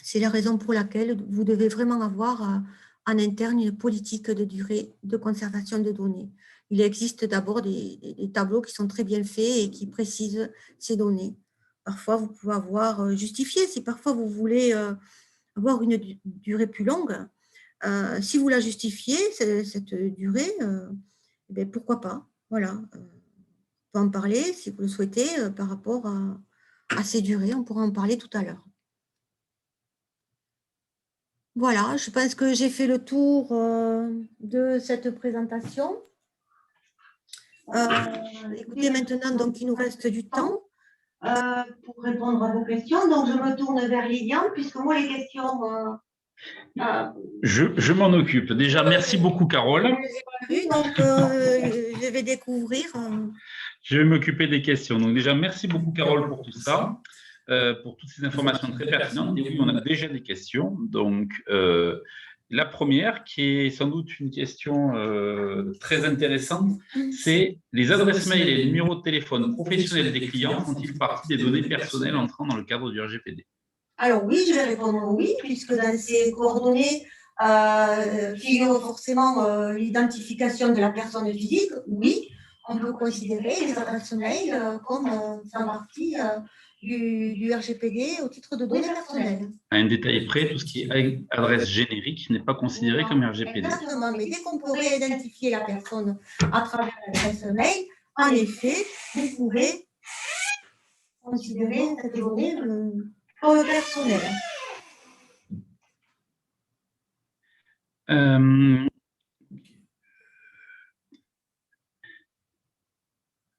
C'est la raison pour laquelle vous devez vraiment avoir en interne une politique de durée de conservation de données. Il existe d'abord des tableaux qui sont très bien faits et qui précisent ces données. Parfois, vous pouvez avoir justifié, si parfois vous voulez avoir une durée plus longue, si vous la justifiez, cette durée, ben pourquoi pas. Voilà. On peut en parler, si vous le souhaitez, par rapport à ces durées. On pourra en parler tout à l'heure. Voilà, je pense que j'ai fait le tour de cette présentation. Écoutez, maintenant, donc, il nous reste du temps pour répondre à vos questions. Donc, je me tourne vers Liliane, puisque moi, les questions... Je m'en occupe. Déjà, merci beaucoup, Carole. Donc, je vais découvrir. Je vais m'occuper des questions. Donc, déjà, merci beaucoup, Carole, pour tout ça, pour toutes ces informations très pertinentes. Et oui, on a déjà des questions. Donc, la première, qui est sans doute une question très intéressante, c'est les adresses mail et les numéros de téléphone professionnels des clients font-ils partie des données personnelles entrant dans le cadre du RGPD? Alors oui, je vais répondre oui, puisque dans ces coordonnées figure forcément l'identification de la personne physique. Oui, on peut considérer les adresses mail comme faisant partie du RGPD au titre de données personnelles. À un détail près, tout ce qui est adresse générique n'est pas considéré comme RGPD. Exactement, mais dès qu'on peut réidentifier la personne à travers l'adresse mail, en effet, vous pouvez considérer cette donnée comme personnelle.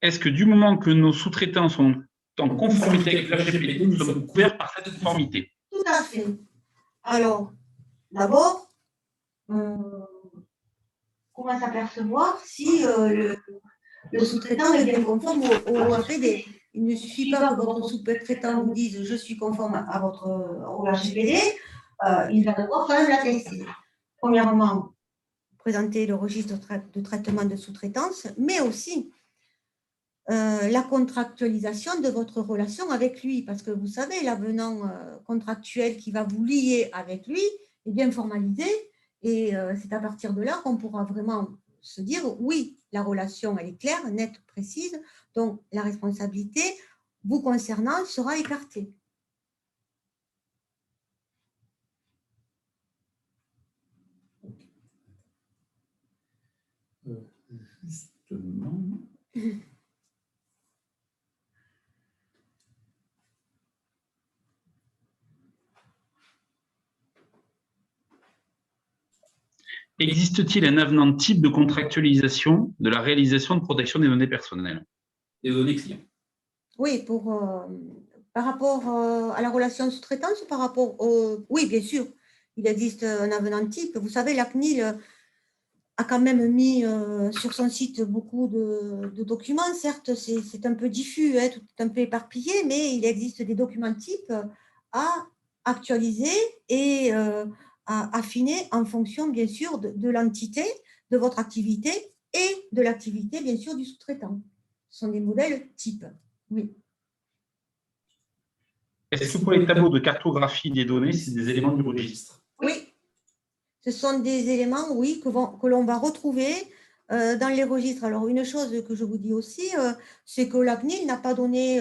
Est-ce que du moment que nos sous-traitants sont en conformité avec l'RGPD, nous sommes couverts par cette conformité? Tout à fait. Alors, d'abord, comment s'apercevoir si le sous-traitant est bien conforme au RGPD? Il ne suffit pas que votre sous-traitant vous dise « je suis conforme au RGPD », il va devoir quand même l'attester. Premièrement, présenter le registre de traitement de sous-traitance, mais aussi la contractualisation de votre relation avec lui, parce que vous savez, l'avenant contractuel qui va vous lier avec lui est bien formalisé, et c'est à partir de là qu'on pourra vraiment se dire, oui, la relation, elle est claire, nette, précise, donc la responsabilité vous concernant sera écartée. Justement. Existe-t-il un avenant type de contractualisation de la réalisation de protection des données personnelles? Des données clients. Oui, par rapport à la relation sous-traitance, par rapport au... Oui, bien sûr, il existe un avenant type. Vous savez, la CNIL a quand même mis sur son site beaucoup de documents. Certes, c'est un peu diffus, hein, tout est un peu éparpillé, mais il existe des documents types à actualiser et à affiner en fonction, bien sûr, de l'entité, de votre activité et de l'activité, bien sûr, du sous-traitant. Ce sont des modèles types, oui. Est-ce que pour les tableaux de cartographie des données, c'est des éléments du registre? Oui. Ce sont des éléments, oui, que l'on va retrouver dans les registres. Alors, une chose que je vous dis aussi, c'est que la CNIL n'a pas donné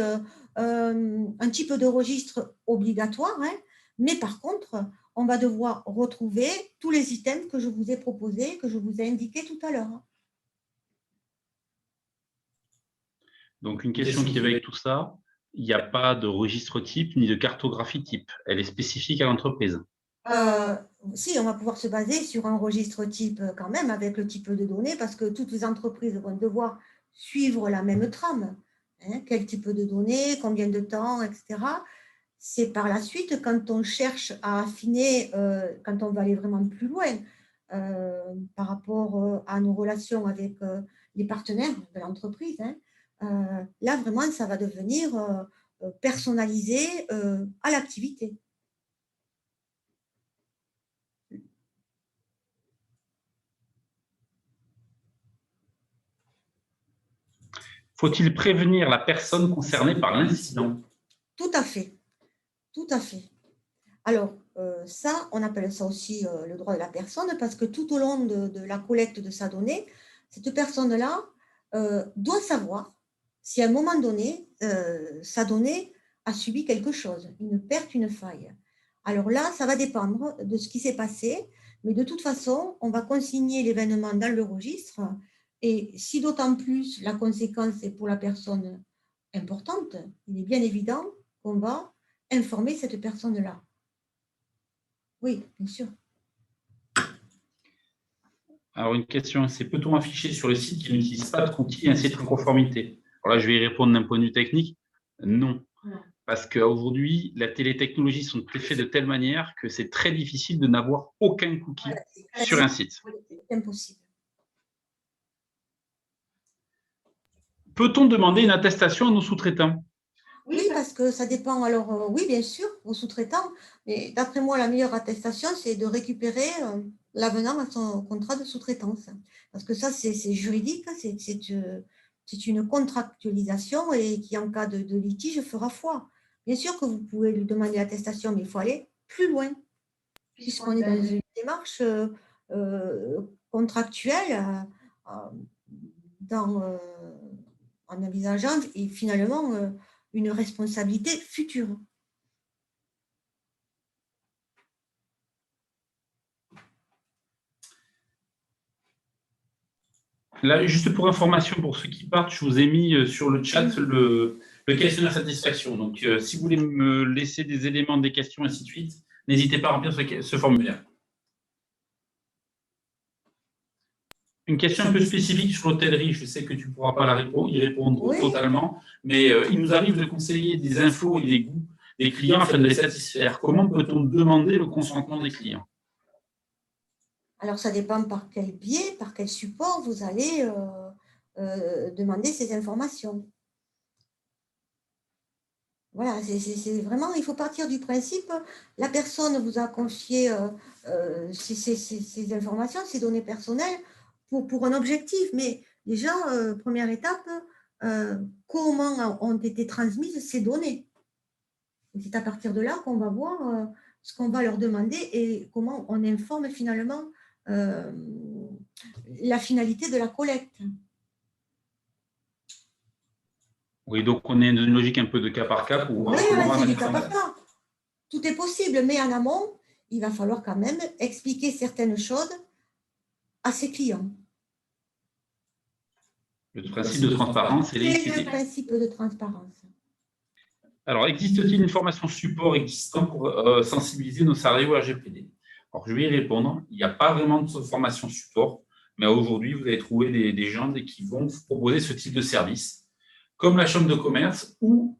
un type de registre obligatoire, hein, mais par contre, on va devoir retrouver tous les items que je vous ai proposés, que je vous ai indiqués tout à l'heure. Donc, une question qui va avec tout ça, il n'y a pas de registre type ni de cartographie type. Elle est spécifique à l'entreprise. Si, on va pouvoir se baser sur un registre type quand même avec le type de données parce que toutes les entreprises vont devoir suivre la même trame. Hein, quel type de données, combien de temps, etc. C'est par la suite, quand on cherche à affiner, quand on va aller vraiment plus loin par rapport à nos relations avec les partenaires de l'entreprise, hein, là vraiment, ça va devenir personnalisé à l'activité. Faut-il prévenir la personne concernée par l'incident? Tout à fait. Tout à fait. Alors, ça, on appelle ça aussi le droit de la personne, parce que tout au long de la collecte de sa donnée, cette personne-là doit savoir si à un moment donné, sa donnée a subi quelque chose, une perte, une faille. Alors là, ça va dépendre de ce qui s'est passé, mais de toute façon, on va consigner l'événement dans le registre, et si d'autant plus la conséquence est pour la personne importante, il est bien évident qu'on va informer cette personne-là. Oui, bien sûr. Alors, une question, c'est peut-on afficher sur le site qui n'utilise pas de cookies un site en conformité? Alors là, je vais y répondre d'un point de vue technique. Non. Parce qu'aujourd'hui, la télétechnologie sont faites de telle manière que c'est très difficile de n'avoir aucun cookie sur un site. C'est impossible. Peut-on demander une attestation à nos sous-traitants? Oui, parce que ça dépend. Alors, oui, bien sûr, aux sous-traitants. Mais d'après moi, la meilleure attestation, c'est de récupérer l'avenant à son contrat de sous-traitance. Parce que ça, c'est juridique, c'est une contractualisation et qui, en cas de litige, fera foi. Bien sûr que vous pouvez lui demander l'attestation, mais il faut aller plus loin, puisqu'on est dans une démarche contractuelle en envisageant et finalement une responsabilité future. Là, juste pour information, pour ceux qui partent, je vous ai mis sur le chat le questionnaire satisfaction. Donc, si vous voulez me laisser des éléments, des questions, ainsi de suite, n'hésitez pas à remplir ce formulaire. Une question un peu spécifique sur l'hôtellerie, je sais que tu ne pourras pas y répondre totalement, mais il nous arrive de conseiller des infos et des goûts des clients afin de les satisfaire. Comment peut-on demander le consentement des clients? Alors, ça dépend par quel biais, par quel support vous allez demander ces informations. Voilà, c'est vraiment, il faut partir du principe, la personne vous a confié ces informations, ces données personnelles pour un objectif. Mais déjà, première étape, comment ont été transmises ces données? C'est à partir de là qu'on va voir ce qu'on va leur demander et comment on informe finalement la finalité de la collecte. Oui, donc on est dans une logique un peu de cas par cas pour voir comment c'est du cas par cas. Tout est possible, mais en amont, il va falloir quand même expliquer certaines choses à ses clients. Le principe de transparence et l'équité. C'est le principe de transparence. Alors, existe-t-il une formation support existante pour sensibiliser nos salariés au RGPD? Alors, je vais y répondre. Il n'y a pas vraiment de formation support, mais aujourd'hui, vous allez trouver des gens qui vont vous proposer ce type de service, comme la Chambre de commerce ou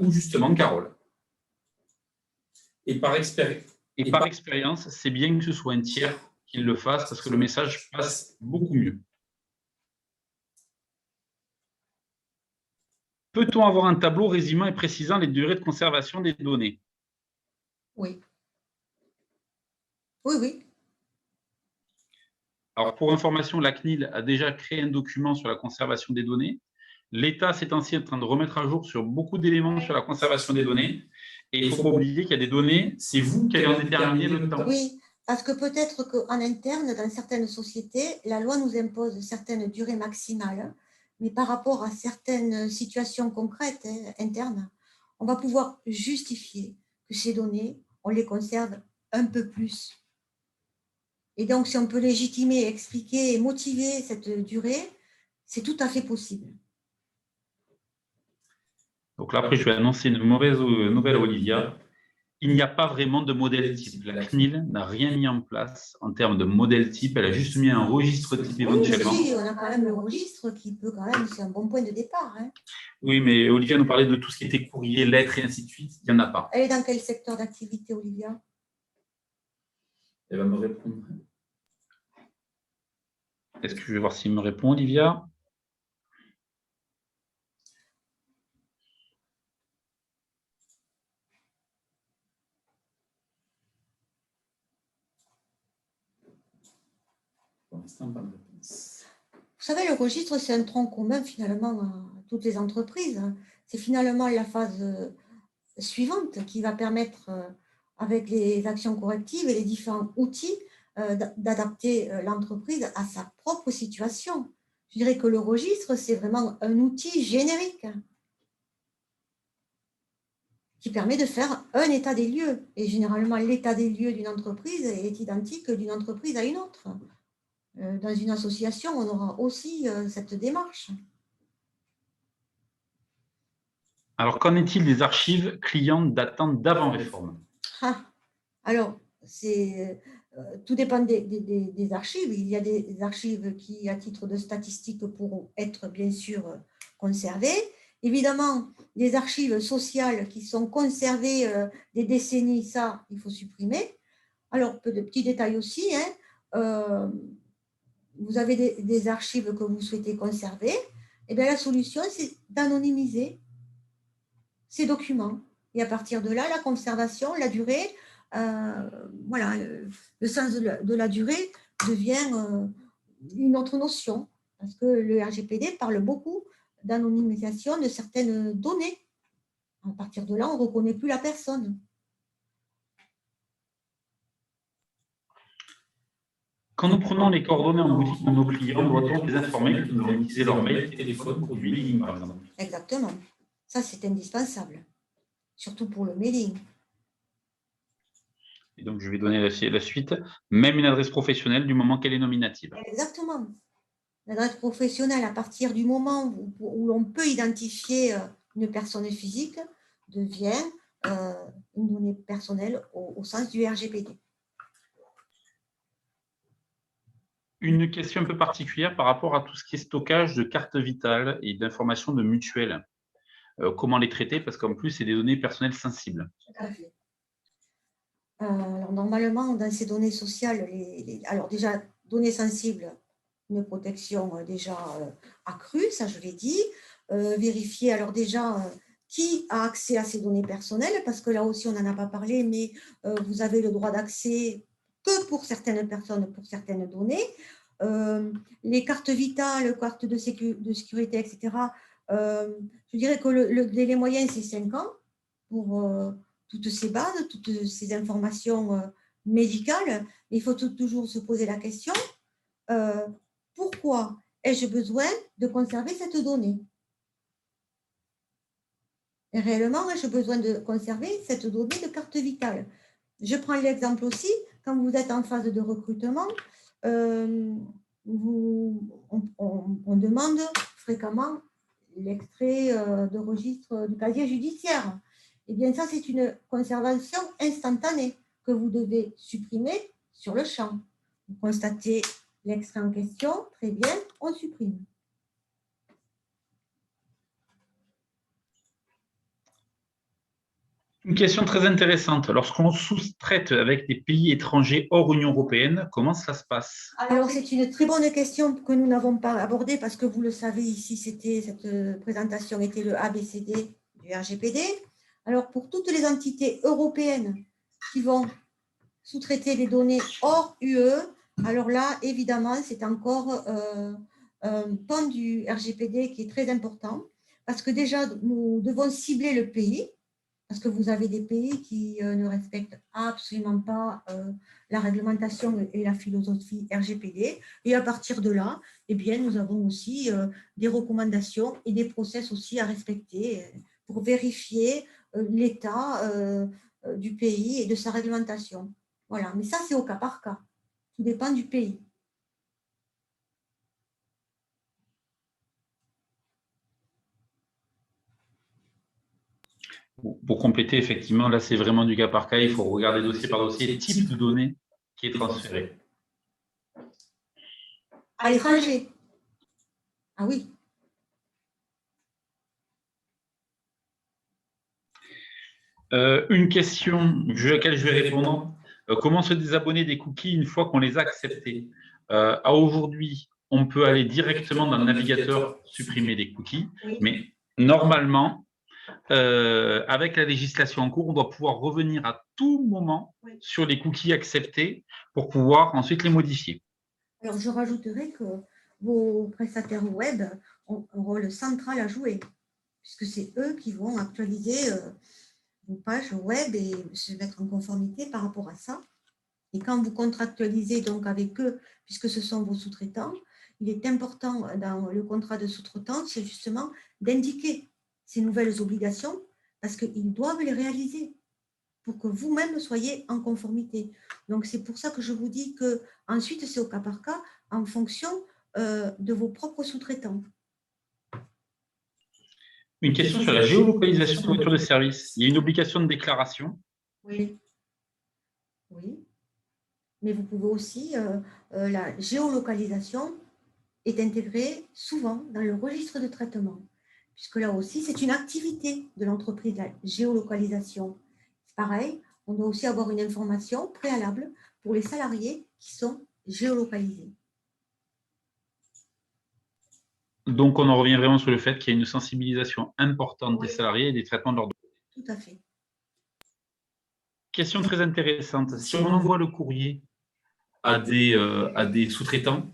justement Carole. Et par expérience, c'est bien que ce soit un tiers qui le fasse parce que le message passe beaucoup mieux. Peut-on avoir un tableau résumant et précisant les durées de conservation des données? Oui. Oui, oui. Alors, pour information, la CNIL a déjà créé un document sur la conservation des données. L'État s'est ainsi en train de remettre à jour sur beaucoup d'éléments sur la conservation des données. Et il ne faut pas oublier qu'il y a des données, c'est vous qui allez en déterminer le temps. Oui, parce que peut-être qu'en interne, dans certaines sociétés, la loi nous impose certaines durées maximales, mais par rapport à certaines situations concrètes internes, on va pouvoir justifier que ces données, on les conserve un peu plus. Et donc, si on peut légitimer, expliquer et motiver cette durée, c'est tout à fait possible. Donc là, après, je vais annoncer une mauvaise nouvelle à Olivia. Il n'y a pas vraiment de modèle type. La CNIL n'a rien mis en place en termes de modèle type. Elle a juste mis un registre type éventuellement. Oui, on a quand même le registre qui peut quand même, c'est un bon point de départ. Hein. Oui, mais Olivia nous parlait de tout ce qui était courrier, lettres et ainsi de suite. Il n'y en a pas. Elle est dans quel secteur d'activité, Olivia? Elle va me répondre. Est-ce que je vais voir s'il me répond, Olivia? Vous savez, le registre, c'est un tronc commun finalement à toutes les entreprises. C'est finalement la phase suivante qui va permettre avec les actions correctives et les différents outils d'adapter l'entreprise à sa propre situation. Je dirais que le registre, c'est vraiment un outil générique qui permet de faire un état des lieux. Et généralement, l'état des lieux d'une entreprise est identique d'une entreprise à une autre. Dans une association, on aura aussi cette démarche. Alors, qu'en est-il des archives clientes datant d'avant réforme? Alors, tout dépend des archives. Il y a des archives qui, à titre de statistique, pourront être bien sûr conservées. Évidemment, les archives sociales qui sont conservées des décennies, ça, il faut supprimer. Alors, peu de petits détails aussi, hein, vous avez des archives que vous souhaitez conserver. Et bien, la solution, c'est d'anonymiser ces documents. Et à partir de là, la conservation, la durée, voilà, le sens de la durée devient une autre notion, parce que le RGPD parle beaucoup d'anonymisation de certaines données. À partir de là, on ne reconnaît plus la personne. Quand nous prenons les coordonnées en boutique de nos clients, doit-on les informer que nous allons utiliser leur mail, téléphone pour du mailing, par exemple? Exactement. Ça, c'est indispensable, surtout pour le mailing. Et donc, je vais donner la suite. Même une adresse professionnelle du moment qu'elle est nominative. Exactement. L'adresse professionnelle, à partir du moment où l'on peut identifier une personne physique, devient une donnée personnelle au sens du RGPD. Une question un peu particulière par rapport à tout ce qui est stockage de cartes vitales et d'informations de mutuelles. Comment les traiter? Parce qu'en plus, c'est des données personnelles sensibles. Tout à fait. Alors, normalement, dans ces données sociales, alors déjà, données sensibles, une protection déjà accrue, ça je l'ai dit. Vérifier alors déjà qui a accès à ces données personnelles, parce que là aussi on n'en a pas parlé, mais vous avez le droit d'accès que pour certaines personnes, pour certaines données. Les cartes vitales, cartes de sécurité, etc. Je dirais que le délai moyen, c'est 5 ans pour toutes ces bases, toutes ces informations médicales. Mais il faut toujours se poser la question, pourquoi ai-je besoin de conserver cette donnée? Et réellement, ai-je besoin de conserver cette donnée de carte vitale? Je prends l'exemple aussi, quand vous êtes en phase de recrutement, on demande fréquemment l'extrait de registre du casier judiciaire. Eh bien, ça, c'est une conservation instantanée que vous devez supprimer sur le champ. Vous constatez l'extrait en question, très bien, on supprime. Une question très intéressante. Lorsqu'on sous-traite avec des pays étrangers hors Union européenne, comment ça se passe? Alors, c'est une très bonne question que nous n'avons pas abordée parce que vous le savez, ici, cette présentation était le ABCD du RGPD. Alors, pour toutes les entités européennes qui vont sous-traiter les données hors UE, alors là, évidemment, c'est encore un pan du RGPD qui est très important parce que déjà, nous devons cibler le pays parce que vous avez des pays qui ne respectent absolument pas la réglementation et la philosophie RGPD. Et à partir de là, eh bien, nous avons aussi des recommandations et des process aussi à respecter pour vérifier l'état du pays et de sa réglementation. Voilà, mais ça, c'est au cas par cas. Tout dépend du pays. Pour compléter, effectivement, là, c'est vraiment du cas par cas. Il faut regarder dossier par dossier, type de données qui est transféré. À l'étranger. Ah oui. Une question à laquelle je vais répondre. Comment se désabonner des cookies une fois qu'on les a acceptés? À aujourd'hui, on peut aller directement dans le navigateur supprimer des cookies, Oui. mais normalement, avec la législation en cours, on doit pouvoir revenir à tout moment sur les cookies acceptés pour pouvoir ensuite les modifier. Alors, je rajouterai que vos prestataires web ont un rôle central à jouer, puisque c'est eux qui vont actualiser vos pages web et se mettre en conformité par rapport à ça. Et quand vous contractualisez donc avec eux, puisque ce sont vos sous-traitants, il est important dans le contrat de sous-traitance, c'est justement d'indiquer ces nouvelles obligations parce qu'ils doivent les réaliser pour que vous-même soyez en conformité. Donc, c'est pour ça que je vous dis que ensuite c'est au cas par cas en fonction de vos propres sous-traitants. Une question sur la géolocalisation de couverture de service. Il y a une obligation de déclaration. Oui. Oui. Mais vous pouvez aussi, la géolocalisation est intégrée souvent dans le registre de traitement, puisque là aussi, c'est une activité de l'entreprise, la géolocalisation. C'est pareil, on doit aussi avoir une information préalable pour les salariés qui sont géolocalisés. Donc, on en revient vraiment sur le fait qu'il y a une sensibilisation importante des salariés et des traitements de leurs données. Tout à fait. Question très intéressante. Si on envoie le courrier à des sous-traitants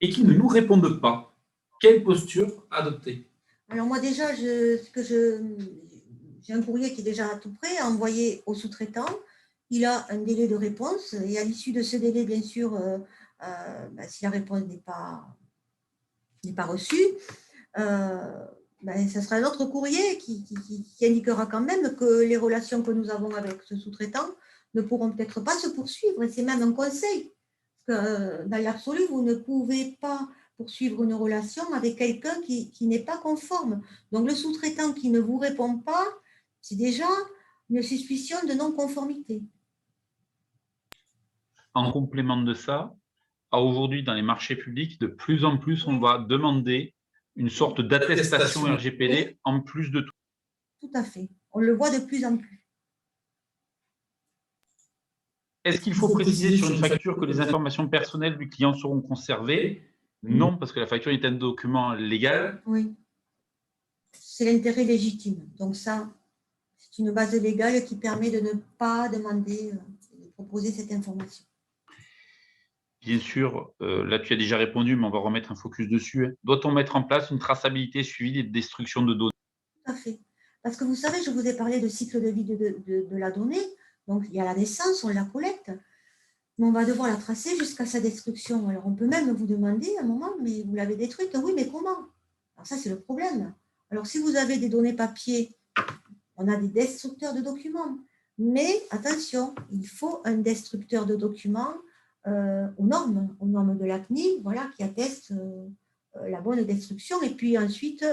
et qu'ils ne nous répondent pas, quelle posture adopter? Alors moi déjà, j'ai un courrier qui est déjà à tout prêt à envoyer au sous-traitant. Il a un délai de réponse et à l'issue de ce délai, bien sûr, si la réponse n'est pas reçue, ce sera un autre courrier qui indiquera quand même que les relations que nous avons avec ce sous-traitant ne pourront peut-être pas se poursuivre. Et c'est même un conseil. Parce que, dans l'absolu, vous ne pouvez pas poursuivre une relation avec quelqu'un qui n'est pas conforme. Donc, le sous-traitant qui ne vous répond pas, c'est déjà une suspicion de non-conformité. En complément de ça, aujourd'hui, dans les marchés publics, de plus en plus, on va demander une sorte d'attestation RGPD en plus de tout. Tout à fait. On le voit de plus en plus. Est-ce qu'il faut préciser sur une facture que les informations personnelles du client seront conservées? Non, parce que la facture est un document légal. Oui. C'est l'intérêt légitime. Donc ça, c'est une base légale qui permet de ne pas demander, de proposer cette information. Bien sûr, là tu as déjà répondu, mais on va remettre un focus dessus. Doit-on mettre en place une traçabilité suivie des destructions de données? Tout à fait. Parce que vous savez, je vous ai parlé de cycle de vie de la donnée. Donc, il y a la naissance, on la collecte, mais on va devoir la tracer jusqu'à sa destruction. Alors, on peut même vous demander à un moment, mais vous l'avez détruite? Oui, mais comment? Alors, ça, c'est le problème. Alors, si vous avez des données papier, on a des destructeurs de documents. Mais attention, il faut un destructeur de documents aux normes de la CNIL, voilà, qui atteste la bonne destruction. Et puis ensuite,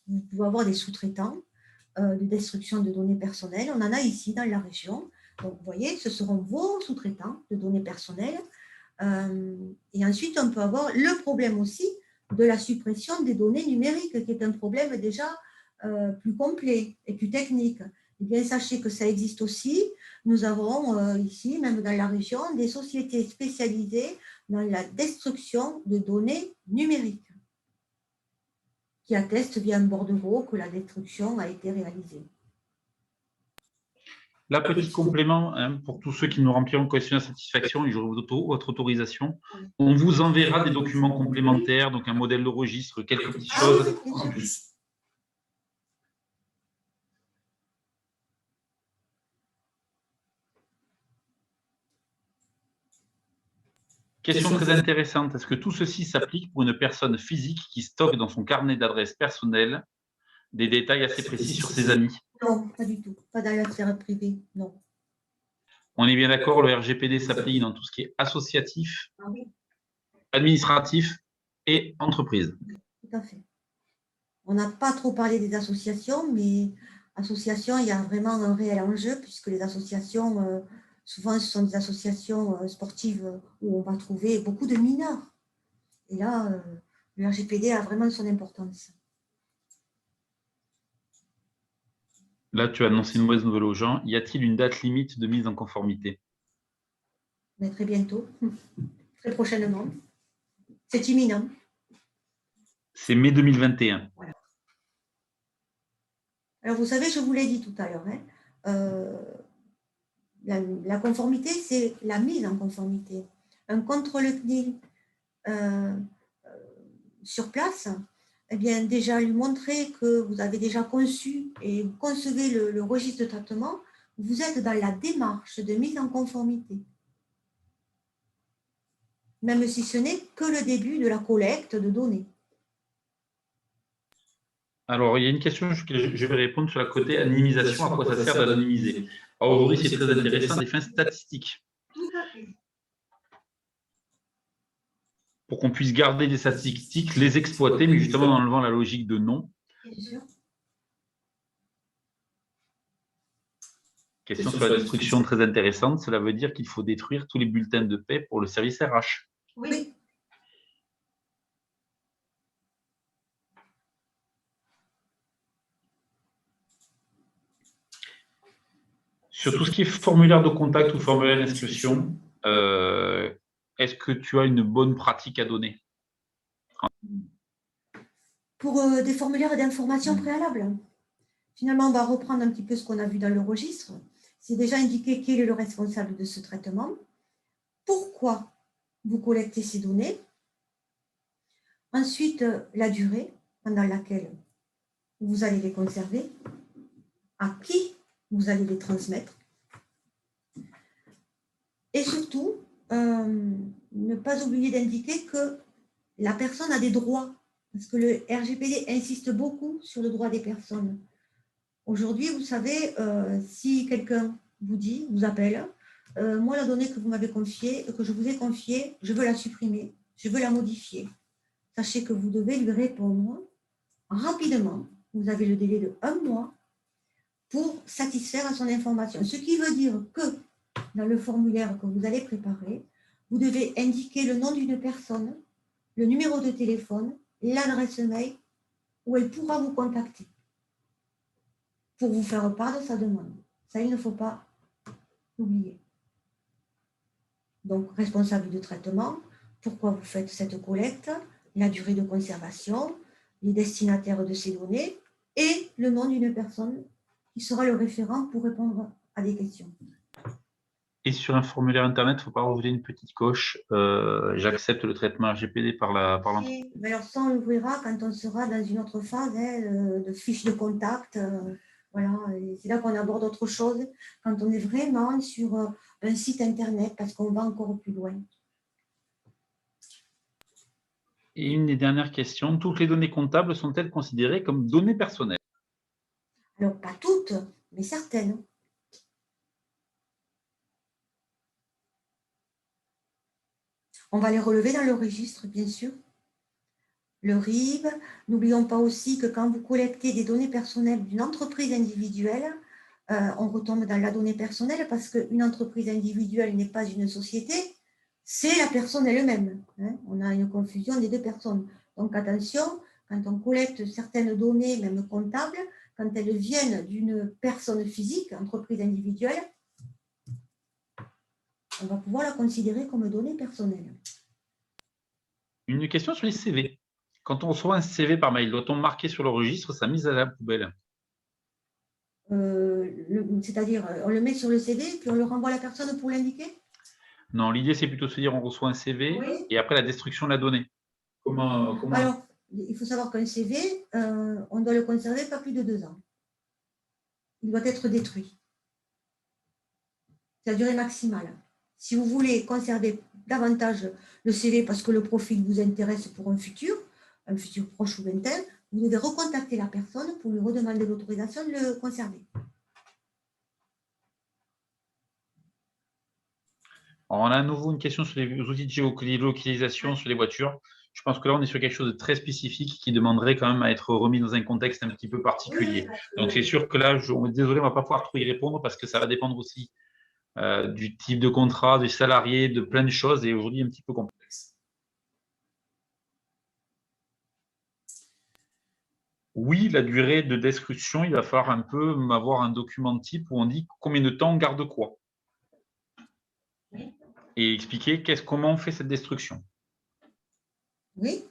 vous pouvez avoir des sous-traitants de destruction de données personnelles. On en a ici dans la région. Donc, vous voyez, ce seront vos sous-traitants de données personnelles. Et ensuite, on peut avoir le problème aussi de la suppression des données numériques, qui est un problème déjà plus complet et plus technique. Eh bien, sachez que ça existe aussi. Nous avons ici, même dans la région, des sociétés spécialisées dans la destruction de données numériques qui attestent via un bordereau que la destruction a été réalisée. Là, petit complément, pour tous ceux qui nous rempliront questionnaire de satisfaction, et j'aurai votre autorisation, on vous enverra des documents complémentaires, donc un modèle de registre, quelques petites choses en plus. Question très intéressante. Est-ce que tout ceci s'applique pour une personne physique qui stocke dans son carnet d'adresses personnelles des détails assez précis sur ses amis? Non, pas du tout. Pas dans la sphère privée, non. On est bien d'accord, le RGPD s'applique dans tout ce qui est associatif, administratif et entreprise. Tout à fait. On n'a pas trop parlé des associations, mais associations, il y a vraiment un réel enjeu, puisque les associations, souvent, ce sont des associations sportives où on va trouver beaucoup de mineurs. Et là, le RGPD a vraiment son importance. Là, tu as annoncé une mauvaise nouvelle aux gens. Y a-t-il une date limite de mise en conformité? Mais très bientôt, très prochainement. C'est imminent. C'est mai 2021. Voilà. Alors, vous savez, je vous l'ai dit tout à l'heure, la conformité, c'est la mise en conformité. Un contrôle CNIL sur place eh bien, déjà lui montrer que vous avez déjà conçu et vous concevez le registre de traitement, vous êtes dans la démarche de mise en conformité. Même si ce n'est que le début de la collecte de données. Alors, il y a une question que je vais répondre sur la côté anonymisation. À quoi ça sert d'anonymiser? Alors, aujourd'hui, c'est très intéressant à des fins statistiques. Tout à fait. Pour qu'on puisse garder des statistiques, les exploiter, mais justement en enlevant la logique de nom. Bien sûr. Question sur la destruction très intéressante. Cela veut dire qu'il faut détruire tous les bulletins de paie pour le service RH. Oui. Sur tout ce qui est formulaire de contact ou formulaire d'inscription, est-ce que tu as une bonne pratique à donner? Pour des formulaires d'information préalables. Finalement, on va reprendre un petit peu ce qu'on a vu dans le registre. C'est déjà indiqué qui est le responsable de ce traitement, pourquoi vous collectez ces données, ensuite la durée pendant laquelle vous allez les conserver, à qui vous allez les transmettre, et surtout, ne pas oublier d'indiquer que la personne a des droits, parce que le RGPD insiste beaucoup sur le droit des personnes. Aujourd'hui, vous savez, si quelqu'un vous dit, vous appelle, moi, la donnée que vous m'avez confiée, que je vous ai confiée, je veux la supprimer, je veux la modifier. Sachez que vous devez lui répondre rapidement. Vous avez le délai de 1 mois pour satisfaire à son information. Ce qui veut dire que dans le formulaire que vous allez préparer, vous devez indiquer le nom d'une personne, le numéro de téléphone, l'adresse mail où elle pourra vous contacter pour vous faire part de sa demande. Ça, il ne faut pas l'oublier. Donc, responsable de traitement, pourquoi vous faites cette collecte, la durée de conservation, les destinataires de ces données et le nom d'une personne qui sera le référent pour répondre à des questions. Et sur un formulaire Internet, il ne faut pas rajouter une petite coche. J'accepte le traitement RGPD par l'entreprise. Alors ça, on l'ouvrira quand on sera dans une autre phase de fiche de contact. Voilà, c'est là qu'on aborde autre chose, quand on est vraiment sur un site Internet, parce qu'on va encore plus loin. Et une des dernières questions, toutes les données comptables sont-elles considérées comme données personnelles? Alors, pas toutes, mais certaines. On va les relever dans le registre, bien sûr. Le RIB. N'oublions pas aussi que quand vous collectez des données personnelles d'une entreprise individuelle, on retombe dans la donnée personnelle parce qu'une entreprise individuelle n'est pas une société, c'est la personne elle-même. Hein. On a une confusion des deux personnes. Donc attention, quand on collecte certaines données, même comptables, quand elles viennent d'une personne physique, entreprise individuelle, on va pouvoir la considérer comme données personnelles. Une question sur les CV. Quand on reçoit un CV par mail, doit-on marquer sur le registre sa mise à la poubelle? C'est-à-dire, on le met sur le CV, puis on le renvoie à la personne pour l'indiquer? Non, l'idée, c'est plutôt de se dire on reçoit un CV et après la destruction de la donnée. Comment... Alors, il faut savoir qu'un CV, on doit le conserver pas plus de 2 ans. Il doit être détruit. C'est la durée maximale. Si vous voulez conserver davantage le CV parce que le profil vous intéresse pour un futur proche ou lointain, vous devez recontacter la personne pour lui redemander l'autorisation de le conserver. Alors, on a à nouveau une question sur les outils de géolocalisation sur les voitures. Je pense que là, on est sur quelque chose de très spécifique qui demanderait quand même à être remis dans un contexte un petit peu particulier. Donc, c'est sûr que là, désolé, on ne va pas pouvoir trop y répondre parce que ça va dépendre aussi du type de contrat, des salariés, de plein de choses et aujourd'hui un petit peu complexe. Oui, la durée de destruction, il va falloir un peu avoir un document type où on dit combien de temps on garde quoi. Et expliquer comment on fait cette destruction. Oui.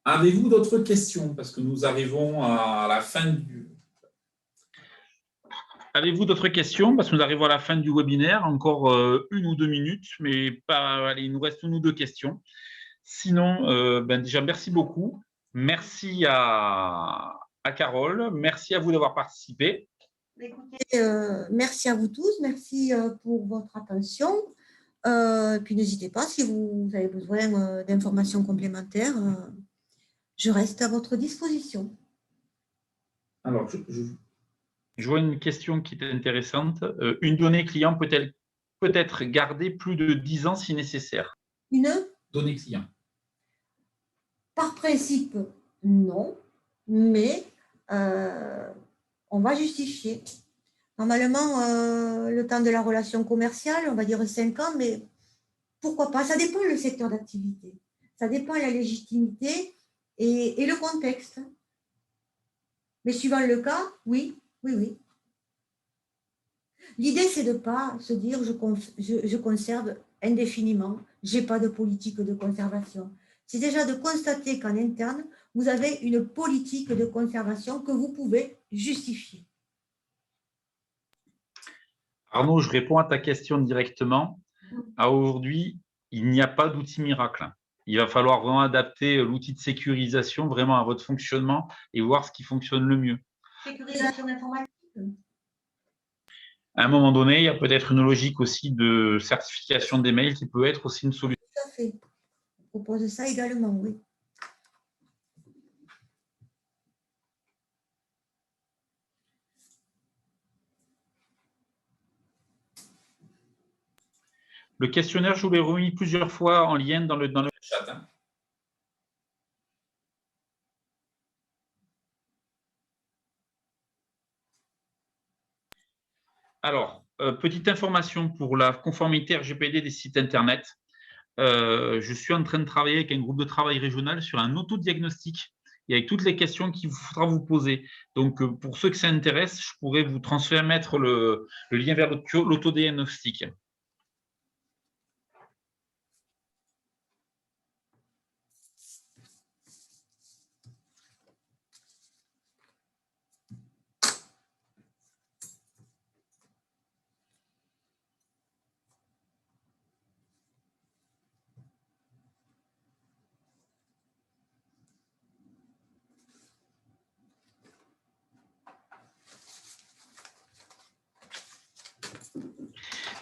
Avez-vous d'autres questions? Parce que nous arrivons à la fin du... Avez-vous d'autres questions? Parce que nous arrivons à la fin du webinaire, encore 1 ou 2 minutes, mais pas, allez, il nous reste 1 ou 2 questions. Sinon, déjà, merci beaucoup. Merci à Carole. Merci à vous d'avoir participé. Écoutez, merci à vous tous. Merci pour votre attention. Puis n'hésitez pas, si vous avez besoin d'informations complémentaires, je reste à votre disposition. Alors, Je vois une question qui est intéressante. Une donnée client peut-elle peut-être gardée plus de 10 ans si nécessaire? Une données clients. Par principe, non, mais on va justifier. Normalement, le temps de la relation commerciale, on va dire 5 ans, mais pourquoi pas? Ça dépend le secteur d'activité. Ça dépend la légitimité et le contexte. Mais suivant le cas, oui, oui, oui. L'idée, c'est de ne pas se dire je conserve indéfiniment, je n'ai pas de politique de conservation. C'est déjà de constater qu'en interne, vous avez une politique de conservation que vous pouvez justifier. Arnaud, je réponds à ta question directement. Aujourd'hui, il n'y a pas d'outil miracle. Il va falloir vraiment adapter l'outil de sécurisation vraiment à votre fonctionnement et voir ce qui fonctionne le mieux. Sécurisation informatique. À un moment donné, il y a peut-être une logique aussi de certification des mails qui peut être aussi une solution. Tout à fait. Je propose ça également, oui. Le questionnaire, je vous l'ai remis plusieurs fois en lien dans le chat. Hein. Alors, petite information pour la conformité RGPD des sites Internet. Je suis en train de travailler avec un groupe de travail régional sur un autodiagnostic et avec toutes les questions qu'il faudra vous poser. Donc, pour ceux que ça intéresse, je pourrais vous transmettre le lien vers l'autodiagnostic.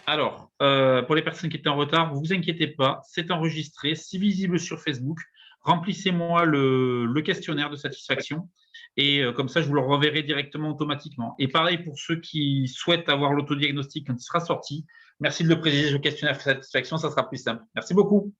Alors, pour les personnes qui étaient en retard, vous inquiétez pas, c'est enregistré, c'est visible sur Facebook. Remplissez-moi le questionnaire de satisfaction et comme ça, je vous le reverrai directement automatiquement. Et pareil pour ceux qui souhaitent avoir l'autodiagnostic quand il sera sorti, merci de le préciser au questionnaire de satisfaction, ça sera plus simple. Merci beaucoup.